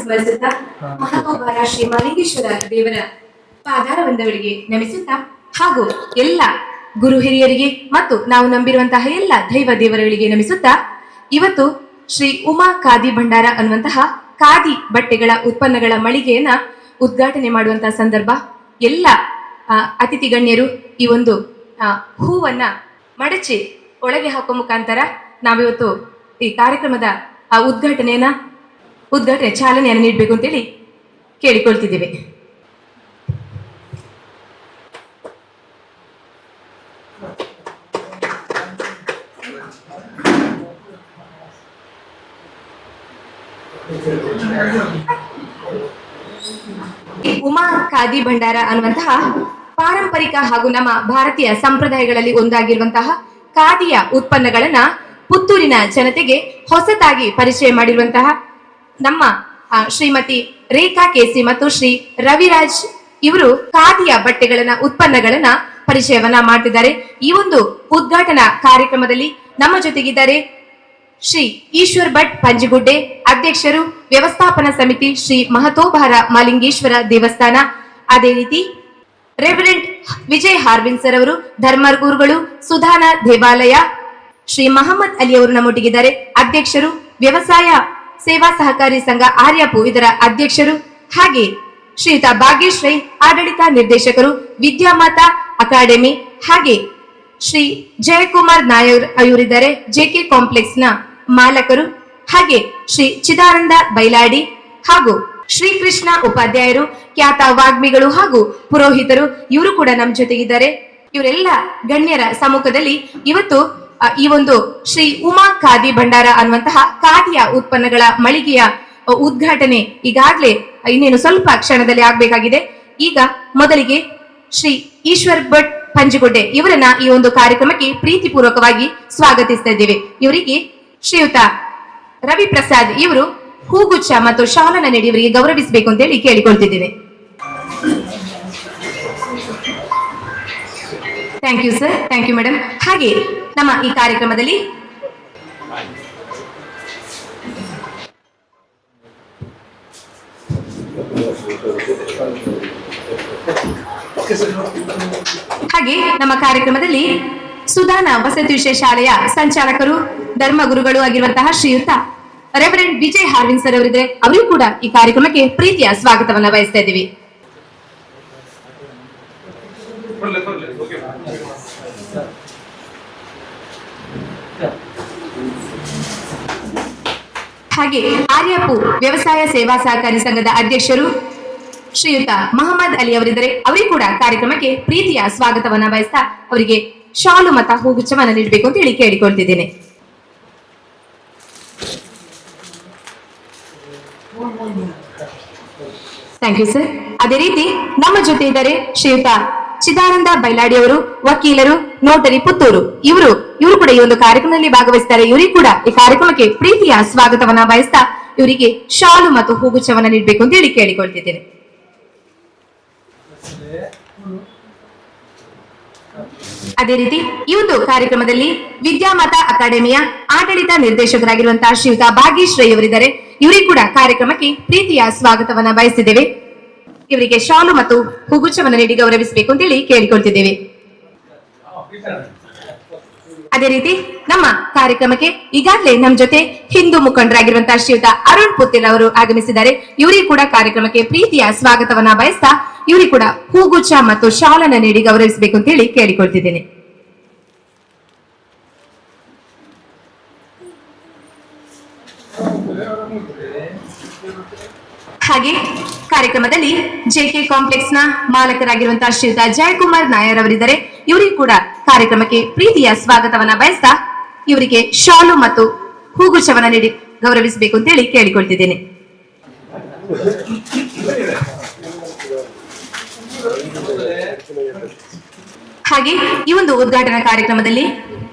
ಸ್ಮರಿಸುತ್ತಾ ಮಹಾತೋಬಾರ ಶ್ರೀ ಮಲಿಂಗೇಶ್ವರ ದೇವರ ಪಾದಾರವಿಂದಗಳಿಗೆ ನಮಿಸುತ್ತಾ ಹಾಗೂ ಎಲ್ಲ ಗುರು ಹಿರಿಯರಿಗೆ ಮತ್ತು ನಾವು ನಂಬಿರುವಂತಹ ಎಲ್ಲ ದೈವ ದೇವರುಗಳಿಗೆ ನಮಿಸುತ್ತಾ ಇವತ್ತು ಶ್ರೀ ಉಮಾ ಖಾದಿ ಭಂಡಾರ ಅನ್ನುವಂತಹ ಖಾದಿ ಬಟ್ಟೆಗಳ ಉತ್ಪನ್ನಗಳ ಮಳಿಗೆಯನ್ನ ಉದ್ಘಾಟನೆ ಮಾಡುವಂತಹ ಸಂದರ್ಭ. ಎಲ್ಲ ಅತಿಥಿ ಗಣ್ಯರು ಈ ಒಂದು ಹೂವನ್ನ ಮಡಚಿ ಒಳಗೆ ಹಾಕುವ ಮುಖಾಂತರ ನಾವಿವತ್ತು ಈ ಕಾರ್ಯಕ್ರಮದ ಉದ್ಘಾಟನೆ ಚಾಲನೆಯನ್ನು ನೀಡಬೇಕು ಅಂತೇಳಿ ಕೇಳಿಕೊಳ್ತಿದ್ದೇವೆ. ಈ ಉಮಾ ಖಾದಿ ಭಂಡಾರ ಅನ್ನುವಂತಹ ಪಾರಂಪರಿಕ ಹಾಗೂ ನಮ್ಮ ಭಾರತೀಯ ಸಂಪ್ರದಾಯಗಳಲ್ಲಿ ಒಂದಾಗಿರುವಂತಹ ಖಾದಿಯ ಉತ್ಪನ್ನಗಳನ್ನ ಪುತ್ತೂರಿನ ಜನತೆಗೆ ಹೊಸತಾಗಿ ಪರಿಚಯ ಮಾಡಿರುವಂತಹ ನಮ್ಮ ಶ್ರೀಮತಿ ರೇಖಾ ಕೇಸಿ ಮತ್ತು ಶ್ರೀ ರವಿರಾಜ್ ಇವರು ಖಾದಿಯ ಬಟ್ಟೆಗಳನ್ನ ಉತ್ಪನ್ನಗಳನ್ನ ಪರಿಚಯವನ್ನ ಮಾಡ್ತಿದ್ದಾರೆ. ಈ ಒಂದು ಉದ್ಘಾಟನಾ ಕಾರ್ಯಕ್ರಮದಲ್ಲಿ ನಮ್ಮ ಜೊತೆಗಿದ್ದಾರೆ ಶ್ರೀ ಈಶ್ವರ್ ಭಟ್ ಪಂಜಿಗುಡ್ಡೆ, ಅಧ್ಯಕ್ಷರು, ವ್ಯವಸ್ಥಾಪನಾ ಸಮಿತಿ ಶ್ರೀ ಮಹತೋಬಾರ ಮಲಿಂಗೇಶ್ವರ ದೇವಸ್ಥಾನ. ಅದೇ ರೀತಿ ರೆವರೆಂಟ್ ವಿಜಯ್ ಹಾರ್ವಿನ್ ಸರ್ ಅವರು, ಧರ್ಮಗುರುಗಳು, ಸುಧಾನ ದೇವಾಲಯ, ಶ್ರೀ ಮಹಮ್ಮದ್ ಅಲಿ ಅವರು ನಮ್ಮೊಟ್ಟಿಗಿದ್ದಾರೆ, ಅಧ್ಯಕ್ಷರು, ವ್ಯವಸಾಯ ಸೇವಾ ಸಹಕಾರಿ ಸಂಘ ಆರ್ಯಾಪು ಇದರ ಅಧ್ಯಕ್ಷರು, ಹಾಗೆ ಶ್ರೀಯುತ ಭಾಗ್ಯೇಶ್ ರೈ ಆಡಳಿತ ನಿರ್ದೇಶಕರು, ವಿದ್ಯಾಮಾತಾ ಅಕಾಡೆಮಿ, ಹಾಗೆ ಶ್ರೀ ಜಯಕುಮಾರ್ ನಾಯರ್ ಅವರಿದ್ದಾರೆ, ಜೆಕೆ ಕಾಂಪ್ಲೆಕ್ಸ್ ನ ಮಾಲಕರು, ಹಾಗೆ ಶ್ರೀ ಚಿದಾನಂದ ಬೈಲಾಡಿ ಹಾಗೂ ಶ್ರೀಕೃಷ್ಣ ಉಪಾಧ್ಯಾಯರು, ಖ್ಯಾತ ವಾಗ್ಮಿಗಳು ಹಾಗೂ ಪುರೋಹಿತರು, ಇವರು ಕೂಡ ನಮ್ಮ ಜೊತೆಗಿದ್ದಾರೆ. ಇವರೆಲ್ಲ ಗಣ್ಯರ ಸಮ್ಮುಖದಲ್ಲಿ ಇವತ್ತು ಈ ಒಂದು ಶ್ರೀ ಉಮಾ ಖಾದಿ ಭಂಡಾರ ಅನ್ನುವಂತಹ ಖಾದಿಯ ಉತ್ಪನ್ನಗಳ ಮಳಿಗೆಯ ಉದ್ಘಾಟನೆ ಈಗಾಗಲೇ ಇನ್ನೇನು ಸ್ವಲ್ಪ ಕ್ಷಣದಲ್ಲಿ ಆಗ್ಬೇಕಾಗಿದೆ. ಈಗ ಮೊದಲಿಗೆ ಶ್ರೀ ಈಶ್ವರ್ ಭಟ್ ಪಂಜಿಗುಡ್ಡೆ ಇವರನ್ನ ಈ ಒಂದು ಕಾರ್ಯಕ್ರಮಕ್ಕೆ ಪ್ರೀತಿಪೂರ್ವಕವಾಗಿ ಸ್ವಾಗತಿಸ್ತಾ ಇದ್ದೇವೆ. ಇವರಿಗೆ ಶ್ರೀಯುತ ರವಿ ಪ್ರಸಾದ್ ಇವರು ಹೂಗುಚ್ಛ ಮತ್ತು ಶಾಲನ ನೀಡಿ ಇವರಿಗೆ ಗೌರವಿಸಬೇಕು ಅಂತ ಹೇಳಿ ಕೇಳಿಕೊಳ್ತಿದ್ದೇನೆ. Thank you sir, thank you madam. ಹಾಗೆ ನಮ್ಮ ಈ ಕಾರ್ಯಕ್ರಮದಲ್ಲಿ ಸುಧಾನ ವಸತಿ ವಿಷಯ ಶಾಲೆಯ ಸಂಚಾಲಕರು, ಧರ್ಮಗುರುಗಳು ಆಗಿರುವಂತಹ ಶ್ರೀಯುತ ರೆವರೆಂಟ್ ವಿಜಯ್ ಹಾರ್ವಿನ್ ಸರ್ ಅವರಿದ್ರೆ, ಅವರಿಗೂ ಕೂಡ ಈ ಕಾರ್ಯಕ್ರಮಕ್ಕೆ ಪ್ರೀತಿಯ ಸ್ವಾಗತವನ್ನ ಬಯಸ್ತಾ ಇದ್ದೀವಿ. ಹಾಗೆ ಆರ್ಯಾಪು ವ್ಯವಸಾಯ ಸೇವಾ ಸಹಕಾರಿ ಸಂಘದ ಅಧ್ಯಕ್ಷರು ಶ್ರೀಯುತ ಮಹಮ್ಮದ್ ಅಲಿ ಅವರಿದ್ದಾರೆ, ಅವರಿಗೂ ಕೂಡ ಕಾರ್ಯಕ್ರಮಕ್ಕೆ ಪ್ರೀತಿಯ ಸ್ವಾಗತವನ್ನ ಬಯಸ್ತಾ ಅವರಿಗೆ ಶಾಲು ಮತ್ತು ಹೂಗುಚ್ಛವನ್ನ ನೀಡಬೇಕು ಅಂತ ಹೇಳಿ ಕೇಳಿಕೊಳ್ತಿದ್ದೇನೆ. Thank you sir. ಅದೇ ರೀತಿ ನಮ್ಮ ಜೊತೆ ಇದ್ದಾರೆ ಶ್ರೀಯುತ ಚಿದಾನಂದ ಬೈಲಾಡಿ ಅವರು, ವಕೀಲರು, ನೋಟರಿ, ಪುತ್ತೂರು. ಇವರು ಕೂಡ ಈ ಒಂದು ಕಾರ್ಯಕ್ರಮದಲ್ಲಿ ಭಾಗವಹಿಸ್ತಾರೆ. ಇವರಿಗೂ ಕೂಡ ಈ ಕಾರ್ಯಕ್ರಮಕ್ಕೆ ಪ್ರೀತಿಯ ಸ್ವಾಗತವನ್ನ ಬಯಸ್ತಾ ಇವರಿಗೆ ಶಾಲು ಮತ್ತು ಹೂಗುಚ್ಛವನ್ನ ನೀಡಬೇಕು ಅಂತ ಹೇಳಿ ಕೇಳಿಕೊಳ್ತಿದ್ದೇನೆ. ಅದೇ ರೀತಿ ಈ ಒಂದು ಕಾರ್ಯಕ್ರಮದಲ್ಲಿ ವಿದ್ಯಾಮಾತಾ ಅಕಾಡೆಮಿಯ ಆಡಳಿತ ನಿರ್ದೇಶಕರಾಗಿರುವಂತಹ ಶ್ರೀಯುತ ಭಾಗ್ಯೇಶ್ ರೈ ಅವರಿದ್ದಾರೆ, ಇವರಿಗೂ ಕೂಡ ಕಾರ್ಯಕ್ರಮಕ್ಕೆ ಪ್ರೀತಿಯ ಸ್ವಾಗತವನ್ನ ಬಯಸಿದ್ದೇವೆ. ಇವರಿಗೆ ಶಾಲು ಮತ್ತು ಹೂಗುಚ್ಛವನ್ನು ನೀಡಿ ಗೌರವಿಸಬೇಕು ಅಂತೇಳಿ ಕೇಳಿಕೊಳ್ತಿದ್ದೇವೆ. ಅದೇ ರೀತಿ ನಮ್ಮ ಕಾರ್ಯಕ್ರಮಕ್ಕೆ ಈಗಾಗಲೇ ನಮ್ಮ ಜೊತೆ ಹಿಂದೂ ಮುಖಂಡರಾಗಿರುವಂತಹ ಶ್ರೀಯುತ ಅರುಣ್ ಪುತ್ತಿಲ್ ಅವರು ಆಗಮಿಸಿದ್ದಾರೆ. ಇವರಿಗೂ ಕೂಡ ಕಾರ್ಯಕ್ರಮಕ್ಕೆ ಪ್ರೀತಿಯ ಸ್ವಾಗತವನ್ನ ಬಯಸ್ತಾ ಇವರಿಗೂ ಕೂಡ ಹೂಗುಚ್ಛ ಮತ್ತು ಶಾಲನ್ನ ನೀಡಿ ಗೌರವಿಸಬೇಕು ಅಂತ ಹೇಳಿ ಕೇಳಿಕೊಳ್ತಿದ್ದೇನೆ. ಹಾಗೆ ಕಾರ್ಯಕ್ರಮದಲ್ಲಿ ಜೆಕೆ ಕಾಂಪ್ಲೆಕ್ಸ್ ನ ಮಾಲಕರಾಗಿರುವಂತಹ ಶ್ರೀಯುತ ಜಯಕುಮಾರ್ ನಾಯರ್ ಅವರಿದ್ದಾರೆ, ಇವರಿಗೂ ಕೂಡ ಕಾರ್ಯಕ್ರಮಕ್ಕೆ ಪ್ರೀತಿಯ ಸ್ವಾಗತವನ್ನ ಬಯಸ್ತಾ ಇವರಿಗೆ ಶಾಲು ಮತ್ತು ಹೂಗುಚ್ಛವನ್ನ ನೀಡಿ ಗೌರವಿಸಬೇಕು ಅಂತ ಹೇಳಿ ಕೇಳಿಕೊಳ್ತಿದ್ದೇನೆ. ಹಾಗೆ ಈ ಒಂದು ಉದ್ಘಾಟನಾ ಕಾರ್ಯಕ್ರಮದಲ್ಲಿ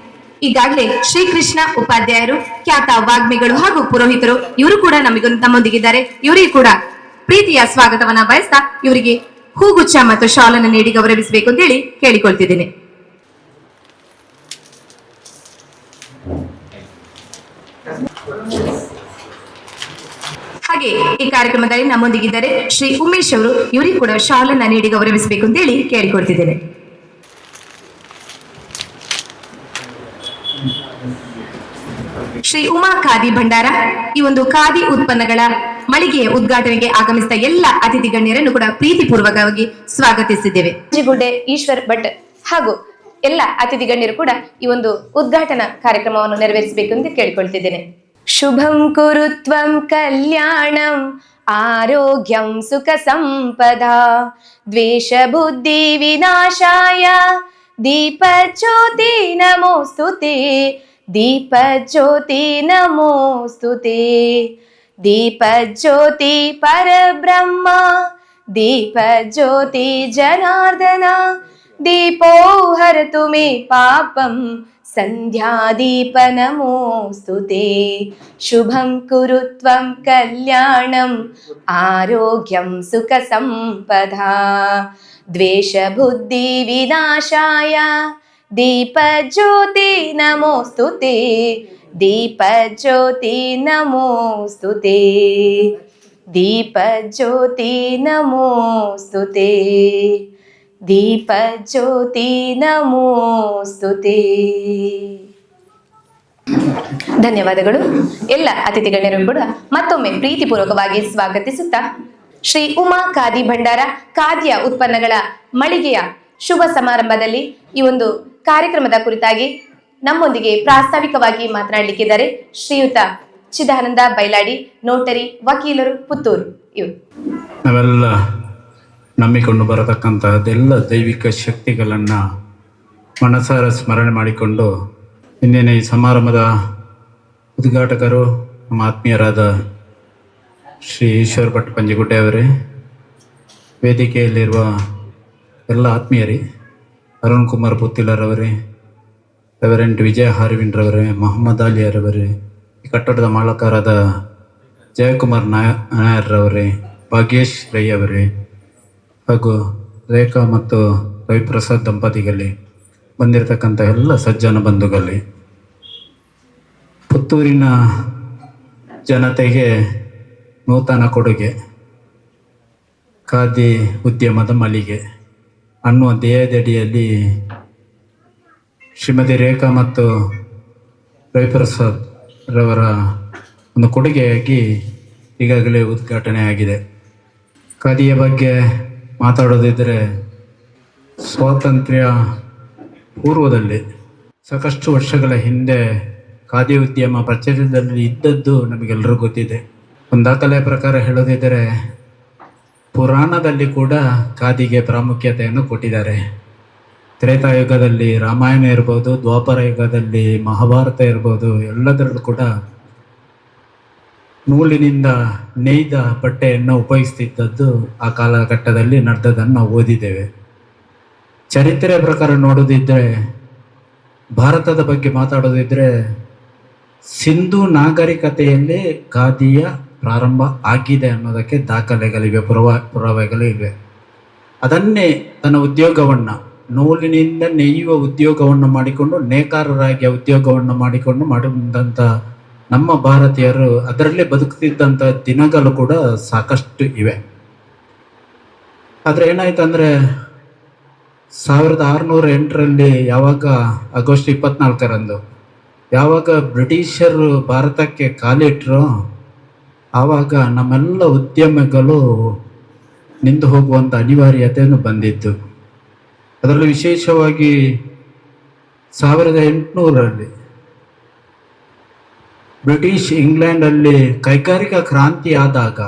ಈಗಾಗಲೇ ಶ್ರೀಕೃಷ್ಣ ಉಪಾಧ್ಯಾಯರು, ಖ್ಯಾತ ವಾಗ್ಮಿಗಳು ಹಾಗೂ ಪುರೋಹಿತರು, ಇವರು ಕೂಡ ನಮ್ಮೊಂದಿಗಿದ್ದಾರೆ. ಇವರಿಗೂ ಕೂಡ ಪ್ರೀತಿಯ ಸ್ವಾಗತವನ್ನ ಬಯಸ್ತಾ ಇವರಿಗೆ ಹೂಗುಚ್ಛ ಮತ್ತು ಶಾಲನ್ನು ನೀಡಿ ಗೌರವಿಸಬೇಕು ಅಂತ ಹೇಳಿ ಕೇಳಿಕೊಳ್ತಿದ್ದೇನೆ. ಹಾಗೆ ಈ ಕಾರ್ಯಕ್ರಮದಲ್ಲಿ ನಮ್ಮೊಂದಿಗಿದ್ದಾರೆ ಶ್ರೀ ಉಮೇಶ್ ಅವರು. ಇವರಿಗೆ ಕೂಡ ಶಾಲನ್ನ ನೀಡಿ ಗೌರವಿಸಬೇಕು ಅಂತ ಹೇಳಿ ಕೇಳಿಕೊಳ್ತಿದ್ದೇನೆ. ಶ್ರೀ ಉಮಾ ಖಾದಿ ಭಂಡಾರ ಈ ಒಂದು ಖಾದಿ ಉತ್ಪನ್ನಗಳ ಮಳಿಗೆಯ ಉದ್ಘಾಟನೆಗೆ ಆಗಮಿಸಿದ ಎಲ್ಲ ಅತಿಥಿ ಗಣ್ಯರನ್ನು ಕೂಡ ಪ್ರೀತಿಪೂರ್ವಕವಾಗಿ ಸ್ವಾಗತಿಸಿದ್ದೇವೆ. ಗುಡ್ಡೆ ಈಶ್ವರ್ ಭಟ್ ಹಾಗೂ ಎಲ್ಲ ಅತಿಥಿ ಗಣ್ಯರು ಕೂಡ ಈ ಒಂದು ಉದ್ಘಾಟನಾ ಕಾರ್ಯಕ್ರಮವನ್ನು ನೆರವೇರಿಸಬೇಕು ಅಂತ ಕೇಳಿಕೊಳ್ತಿದ್ದೇನೆ. ಶುಭಂ ಕುರುತ್ವಂ ಕಲ್ಯಾಣಂ ಆರೋಗ್ಯಂ ಸುಖ ಸಂಪದಾ ದ್ವೇಷ ಬುದ್ಧಿ ವಿನಾಶಾಯ ದೀಪ ಜ್ಯೋತಿ ನಮೋಸ್ತುತೆ ದೀಪ ಜ್ಯೋತಿ ನಮೋಸ್ತುತೆ ದೀಪ ಜ್ಯೋತಿ ಪರಬ್ರಹ್ಮ ದೀಪ ಜ್ಯೋತಿ ಜನಾರ್ದನ ದೀಪೋ ಹರತು ಮೇ ಪಾಪಂ ಸಂಧ್ಯಾ ದೀಪ ನಮೋಸ್ತುತೆ ಶುಭಂ ಕುರುತ್ವಂ ಕಲ್ಯಾಣಂ ಆರೋಗ್ಯಂ ಸುಖ ಸಂಪದಾ ದ್ವೇಷ ಬುದ್ಧಿ ವಿನಾಶಾಯ ದೀಪ ಜ್ಯೋತಿ ನಮೋಸ್ತುತೆ ದೀಪ ಜ್ಯೋತಿ ನಮೋಸ್ತುತೆ ದೀಪ ಜ್ಯೋತಿ ನಮೋಸ್ತುತೆ ದೀಪ ಜ್ಯೋತಿ ನಮೋಸ್ತುತೆ. ಧನ್ಯವಾದಗಳು. ಎಲ್ಲ ಅತಿಥಿ ಗಣ್ಯರು ಕೂಡ ಮತ್ತೊಮ್ಮೆ ಪ್ರೀತಿಪೂರ್ವಕವಾಗಿ ಸ್ವಾಗತಿಸುತ್ತಾ ಶ್ರೀ ಉಮಾ ಖಾದಿ ಭಂಡಾರ ಖಾದಿಯ ಉತ್ಪನ್ನಗಳ ಮಳಿಗೆಯ ಶುಭ ಸಮಾರಂಭದಲ್ಲಿ ಈ ಒಂದು ಕಾರ್ಯಕ್ರಮದ ಕುರಿತಾಗಿ ನಮ್ಮೊಂದಿಗೆ ಪ್ರಾಸ್ತಾವಿಕವಾಗಿ ಮಾತನಾಡಲಿಕ್ಕಿದ್ದಾರೆ ಶ್ರೀಯುತ ಚಿದಾನಂದ ಬೈಲಾಡಿ, ನೋಟರಿ, ವಕೀಲರು, ಪುತ್ತೂರು. ಇವರು ನಾವೆಲ್ಲ ನಂಬಿಕೊಂಡು ಬರತಕ್ಕಂತಹದ್ದೆಲ್ಲ ದೈವಿಕ ಶಕ್ತಿಗಳನ್ನು ಮನಸಾರ ಸ್ಮರಣೆ ಮಾಡಿಕೊಂಡು ಇಂದಿನ ಈ ಸಮಾರಂಭದ ಉದ್ಘಾಟಕರು ನಮ್ಮ ಆತ್ಮೀಯರಾದ ಶ್ರೀ ಈಶ್ವರ್ ಭಟ್ ಪಂಜಿಗುಡ್ಡೆ ಅವರೇ, ವೇದಿಕೆಯಲ್ಲಿರುವ ಎಲ್ಲ ಆತ್ಮೀಯರೇ, ಅರುಣ್ ಕುಮಾರ್ ಪುತ್ತಿಲರವರೇ, ರೆವರೆಂಟ್ ವಿಜಯ ಹಾರ್ವಿನ್ರವರೇ, ಮೊಹಮ್ಮದ್ ಅಲಿಯರವರೇ, ಈ ಕಟ್ಟಡದ ಮಾಲಕರಾದ ಜಯಕುಮಾರ್ ನಾಯರ್ರವರೇ, ಭಾಗ್ಯೇಶ್ ರೈ ಅವರೇ, ಹಾಗೂ ರೇಖಾ ಮತ್ತು ರವಿಪ್ರಸಾದ್ ದಂಪತಿಗಲ್ಲಿ ಬಂದಿರತಕ್ಕಂಥ ಎಲ್ಲ ಸಜ್ಜನ ಬಂಧುಗಲ್ಲಿ, ಪುತ್ತೂರಿನ ಜನತೆಗೆ ನೂತನ ಕೊಡುಗೆ ಖಾದಿ ಉದ್ಯಮದ ಮಳಿಗೆ ಅನ್ನುವ ಧ್ಯೇಯದಡಿಯಲ್ಲಿ ಶ್ರೀಮತಿ ರೇಖಾ ಮತ್ತು ರವಿಪ್ರಸಾದ್ ರವರ ಒಂದು ಕೊಡುಗೆಯಾಗಿ ಈಗಾಗಲೇ ಉದ್ಘಾಟನೆ ಆಗಿದೆ. ಖಾದಿಯ ಬಗ್ಗೆ ಮಾತಾಡೋದಿದ್ದರೆ ಸ್ವಾತಂತ್ರ್ಯ ಪೂರ್ವದಲ್ಲಿ ಸಾಕಷ್ಟು ವರ್ಷಗಳ ಹಿಂದೆ ಖಾದಿ ಉದ್ಯಮ ಪ್ರಚಲಿತದಲ್ಲಿ ಇದ್ದದ್ದು ನಮಗೆಲ್ಲರೂ ಗೊತ್ತಿದೆ. ಒಂದು ದಾಖಲೆಯ ಪ್ರಕಾರ ಹೇಳೋದಿದ್ದರೆ ಪುರಾಣದಲ್ಲಿ ಕೂಡ ಖಾದಿಗೆ ಪ್ರಾಮುಖ್ಯತೆಯನ್ನು ಕೊಟ್ಟಿದ್ದಾರೆ. ತ್ರೇತಾಯುಗದಲ್ಲಿ ರಾಮಾಯಣ ಇರ್ಬೋದು, ದ್ವಾಪರ ಯುಗದಲ್ಲಿ ಮಹಾಭಾರತ ಇರ್ಬೋದು, ಎಲ್ಲದರಲ್ಲೂ ಕೂಡ ನೂಲಿನಿಂದ ನೇಯ್ದ ಬಟ್ಟೆಯನ್ನು ಉಪಯೋಗಿಸ್ತಿದ್ದದ್ದು ಆ ಕಾಲಘಟ್ಟದಲ್ಲಿ ನಡೆದದನ್ನು ನಾವು ಓದಿದ್ದೇವೆ. ಚರಿತ್ರೆಯ ಪ್ರಕಾರ ನೋಡೋದಿದ್ದರೆ, ಭಾರತದ ಬಗ್ಗೆ ಮಾತಾಡೋದಿದ್ದರೆ, ಸಿಂಧು ನಾಗರಿಕತೆಯಲ್ಲಿ ಖಾದಿಯ ಪ್ರಾರಂಭ ಆಗಿದೆ ಅನ್ನೋದಕ್ಕೆ ದಾಖಲೆಗಳಿವೆ, ಪುರಾವೆಗಳಿವೆ. ಅದನ್ನೇ ತನ್ನ ಉದ್ಯೋಗವನ್ನು, ನೂಲಿನಿಂದ ನೇಯುವ ಉದ್ಯೋಗವನ್ನು ಮಾಡಿಕೊಂಡು, ನೇಕಾರರಾಗಿ ಉದ್ಯೋಗವನ್ನು ಮಾಡಿದಂಥ ನಮ್ಮ ಭಾರತೀಯರು ಅದರಲ್ಲೇ ಬದುಕುತ್ತಿದ್ದಂಥ ದಿನಗಳು ಕೂಡ ಸಾಕಷ್ಟು ಇವೆ. ಆದರೆ ಏನಾಯ್ತು ಅಂದರೆ 1608ರಲ್ಲಿ ಯಾವಾಗ ಆಗಸ್ಟ್ 24ರಂದು ಯಾವಾಗ ಬ್ರಿಟಿಷರು ಭಾರತಕ್ಕೆ ಕಾಲಿಟ್ಟರು, ಆವಾಗ ನಮ್ಮೆಲ್ಲ ಉದ್ಯಮಗಳು ನಿಂತು ಹೋಗುವಂಥ ಅನಿವಾರ್ಯತೆಯನ್ನು ಬಂದಿತ್ತು. ಅದರಲ್ಲೂ ವಿಶೇಷವಾಗಿ 1800ರಲ್ಲಿ ಬ್ರಿಟಿಷ್ ಇಂಗ್ಲೆಂಡಲ್ಲಿ ಕೈಗಾರಿಕಾ ಕ್ರಾಂತಿ ಆದಾಗ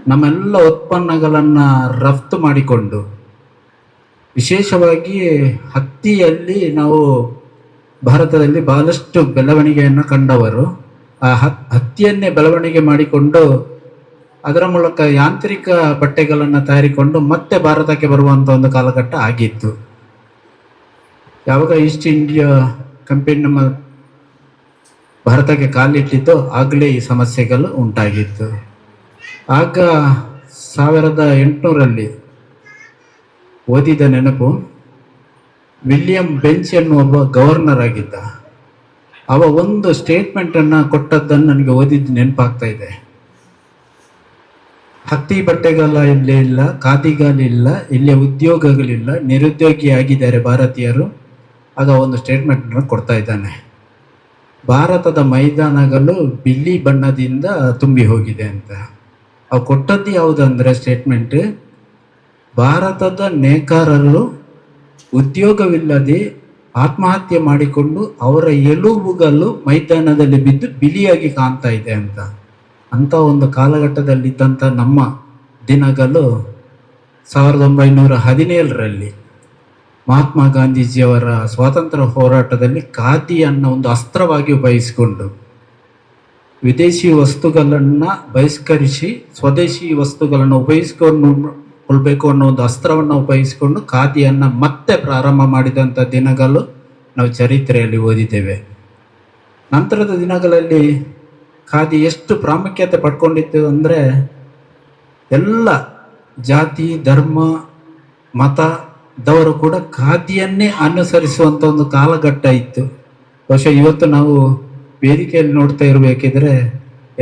ನಮ್ಮೆಲ್ಲ ಉತ್ಪನ್ನಗಳನ್ನು ರಫ್ತು ಮಾಡಿಕೊಂಡು, ವಿಶೇಷವಾಗಿ ಹತ್ತಿಯಲ್ಲಿ ನಾವು ಭಾರತದಲ್ಲಿ ಬಹಳಷ್ಟು ಬೆಳವಣಿಗೆಯನ್ನು ಕಂಡವರು. ಆ ಹತ್ತಿಯನ್ನೇ ಬೆಳವಣಿಗೆ ಮಾಡಿಕೊಂಡು ಅದರ ಮೂಲಕ ಯಾಂತ್ರಿಕ ಬಟ್ಟೆಗಳನ್ನು ತಯಾರಿಕೊಂಡು ಮತ್ತೆ ಭಾರತಕ್ಕೆ ಬರುವಂಥ ಒಂದು ಕಾಲಘಟ್ಟ ಆಗಿತ್ತು. ಯಾವಾಗ ಈಸ್ಟ್ ಇಂಡಿಯಾ ಕಂಪನಿ ನಮ್ಮ ಭಾರತಕ್ಕೆ ಕಾಲಿಟ್ಟಿತ್ತು, ಆಗಲೇ ಈ ಸಮಸ್ಯೆಗಳು ಉಂಟಾಗಿತ್ತು. ಆಗ 1800ರಲ್ಲಿ ಓದಿದ ನೆನಪು, ವಿಲಿಯಂ ಬೆಂಚ್ ಎನ್ನುವ ಗವರ್ನರ್ ಆಗಿದ್ದ. ಅವ ಒಂದು ಸ್ಟೇಟ್ಮೆಂಟನ್ನು ಕೊಟ್ಟದ್ದನ್ನು ನನಗೆ ಓದಿದ್ದು ನೆನಪಾಗ್ತಾ ಇದೆ. ಹತ್ತಿ ಬಟ್ಟೆಗಾಲ ಇಲ್ಲಿ ಇಲ್ಲ, ಖಾದಿಗಾಲಿಲ್ಲ, ಇಲ್ಲಿ ಉದ್ಯೋಗಗಳಿಲ್ಲ, ನಿರುದ್ಯೋಗಿ ಆಗಿದ್ದಾರೆ ಭಾರತೀಯರು. ಆಗ ಒಂದು ಸ್ಟೇಟ್ಮೆಂಟ್ ಕೊಡ್ತಾ ಇದ್ದಾನೆ, ಭಾರತದ ಮೈದಾನಗಳು ಬಿಳಿ ಬಣ್ಣದಿಂದ ತುಂಬಿ ಹೋಗಿದೆ ಅಂತ. ಅವು ಕೊಟ್ಟದ್ದು ಯಾವುದಂದ್ರೆ ಸ್ಟೇಟ್ಮೆಂಟ್, ಭಾರತದ ನೇಕಾರರು ಉದ್ಯೋಗವಿಲ್ಲದೆ ಆತ್ಮಹತ್ಯೆ ಮಾಡಿಕೊಂಡು ಅವರ ಎಲುಬುಗಳು ಮೈದಾನದಲ್ಲಿ ಬಿದ್ದು ಬಿಳಿಯಾಗಿ ಕಾಣ್ತಾ ಇದೆ ಅಂತ. ಅಂಥ ಒಂದು ಕಾಲಘಟ್ಟದಲ್ಲಿದ್ದಂಥ ನಮ್ಮ ದಿನಗಳು 1917ರಲ್ಲಿ ಮಹಾತ್ಮ ಗಾಂಧೀಜಿಯವರ ಸ್ವಾತಂತ್ರ್ಯ ಹೋರಾಟದಲ್ಲಿ ಖಾದಿ ಅನ್ನೋ ಒಂದು ಅಸ್ತ್ರವಾಗಿ ಉಪಯೋಗಿಸಿಕೊಂಡು ವಿದೇಶಿ ವಸ್ತುಗಳನ್ನು ಬಹಿಷ್ಕರಿಸಿ ಸ್ವದೇಶಿ ವಸ್ತುಗಳನ್ನು ಉಪಯೋಗಿಸಿಕೊಳ್ಳಬೇಕು ಅನ್ನೋ ಒಂದು ಅಸ್ತ್ರವನ್ನು ಉಪಯೋಗಿಸಿಕೊಂಡು ಖಾದಿಯನ್ನು ಮತ್ತೆ ಪ್ರಾರಂಭ ಮಾಡಿದಂಥ ದಿನಗಳು ನಾವು ಚರಿತ್ರೆಯಲ್ಲಿ ಓದಿದ್ದೇವೆ. ನಂತರದ ದಿನಗಳಲ್ಲಿ ಖಾದಿ ಎಷ್ಟು ಪ್ರಾಮುಖ್ಯತೆ ಪಡ್ಕೊಂಡಿತ್ತು ಅಂದರೆ, ಎಲ್ಲ ಜಾತಿ ಧರ್ಮ ಮತದವರು ಕೂಡ ಖಾದಿಯನ್ನೇ ಅನುಸರಿಸುವಂಥ ಒಂದು ಕಾಲಘಟ್ಟ ಇತ್ತು. ಬಹುಶಃ ಇವತ್ತು ನಾವು ವೇದಿಕೆಯಲ್ಲಿ ನೋಡ್ತಾ ಇರಬೇಕಿದ್ರೆ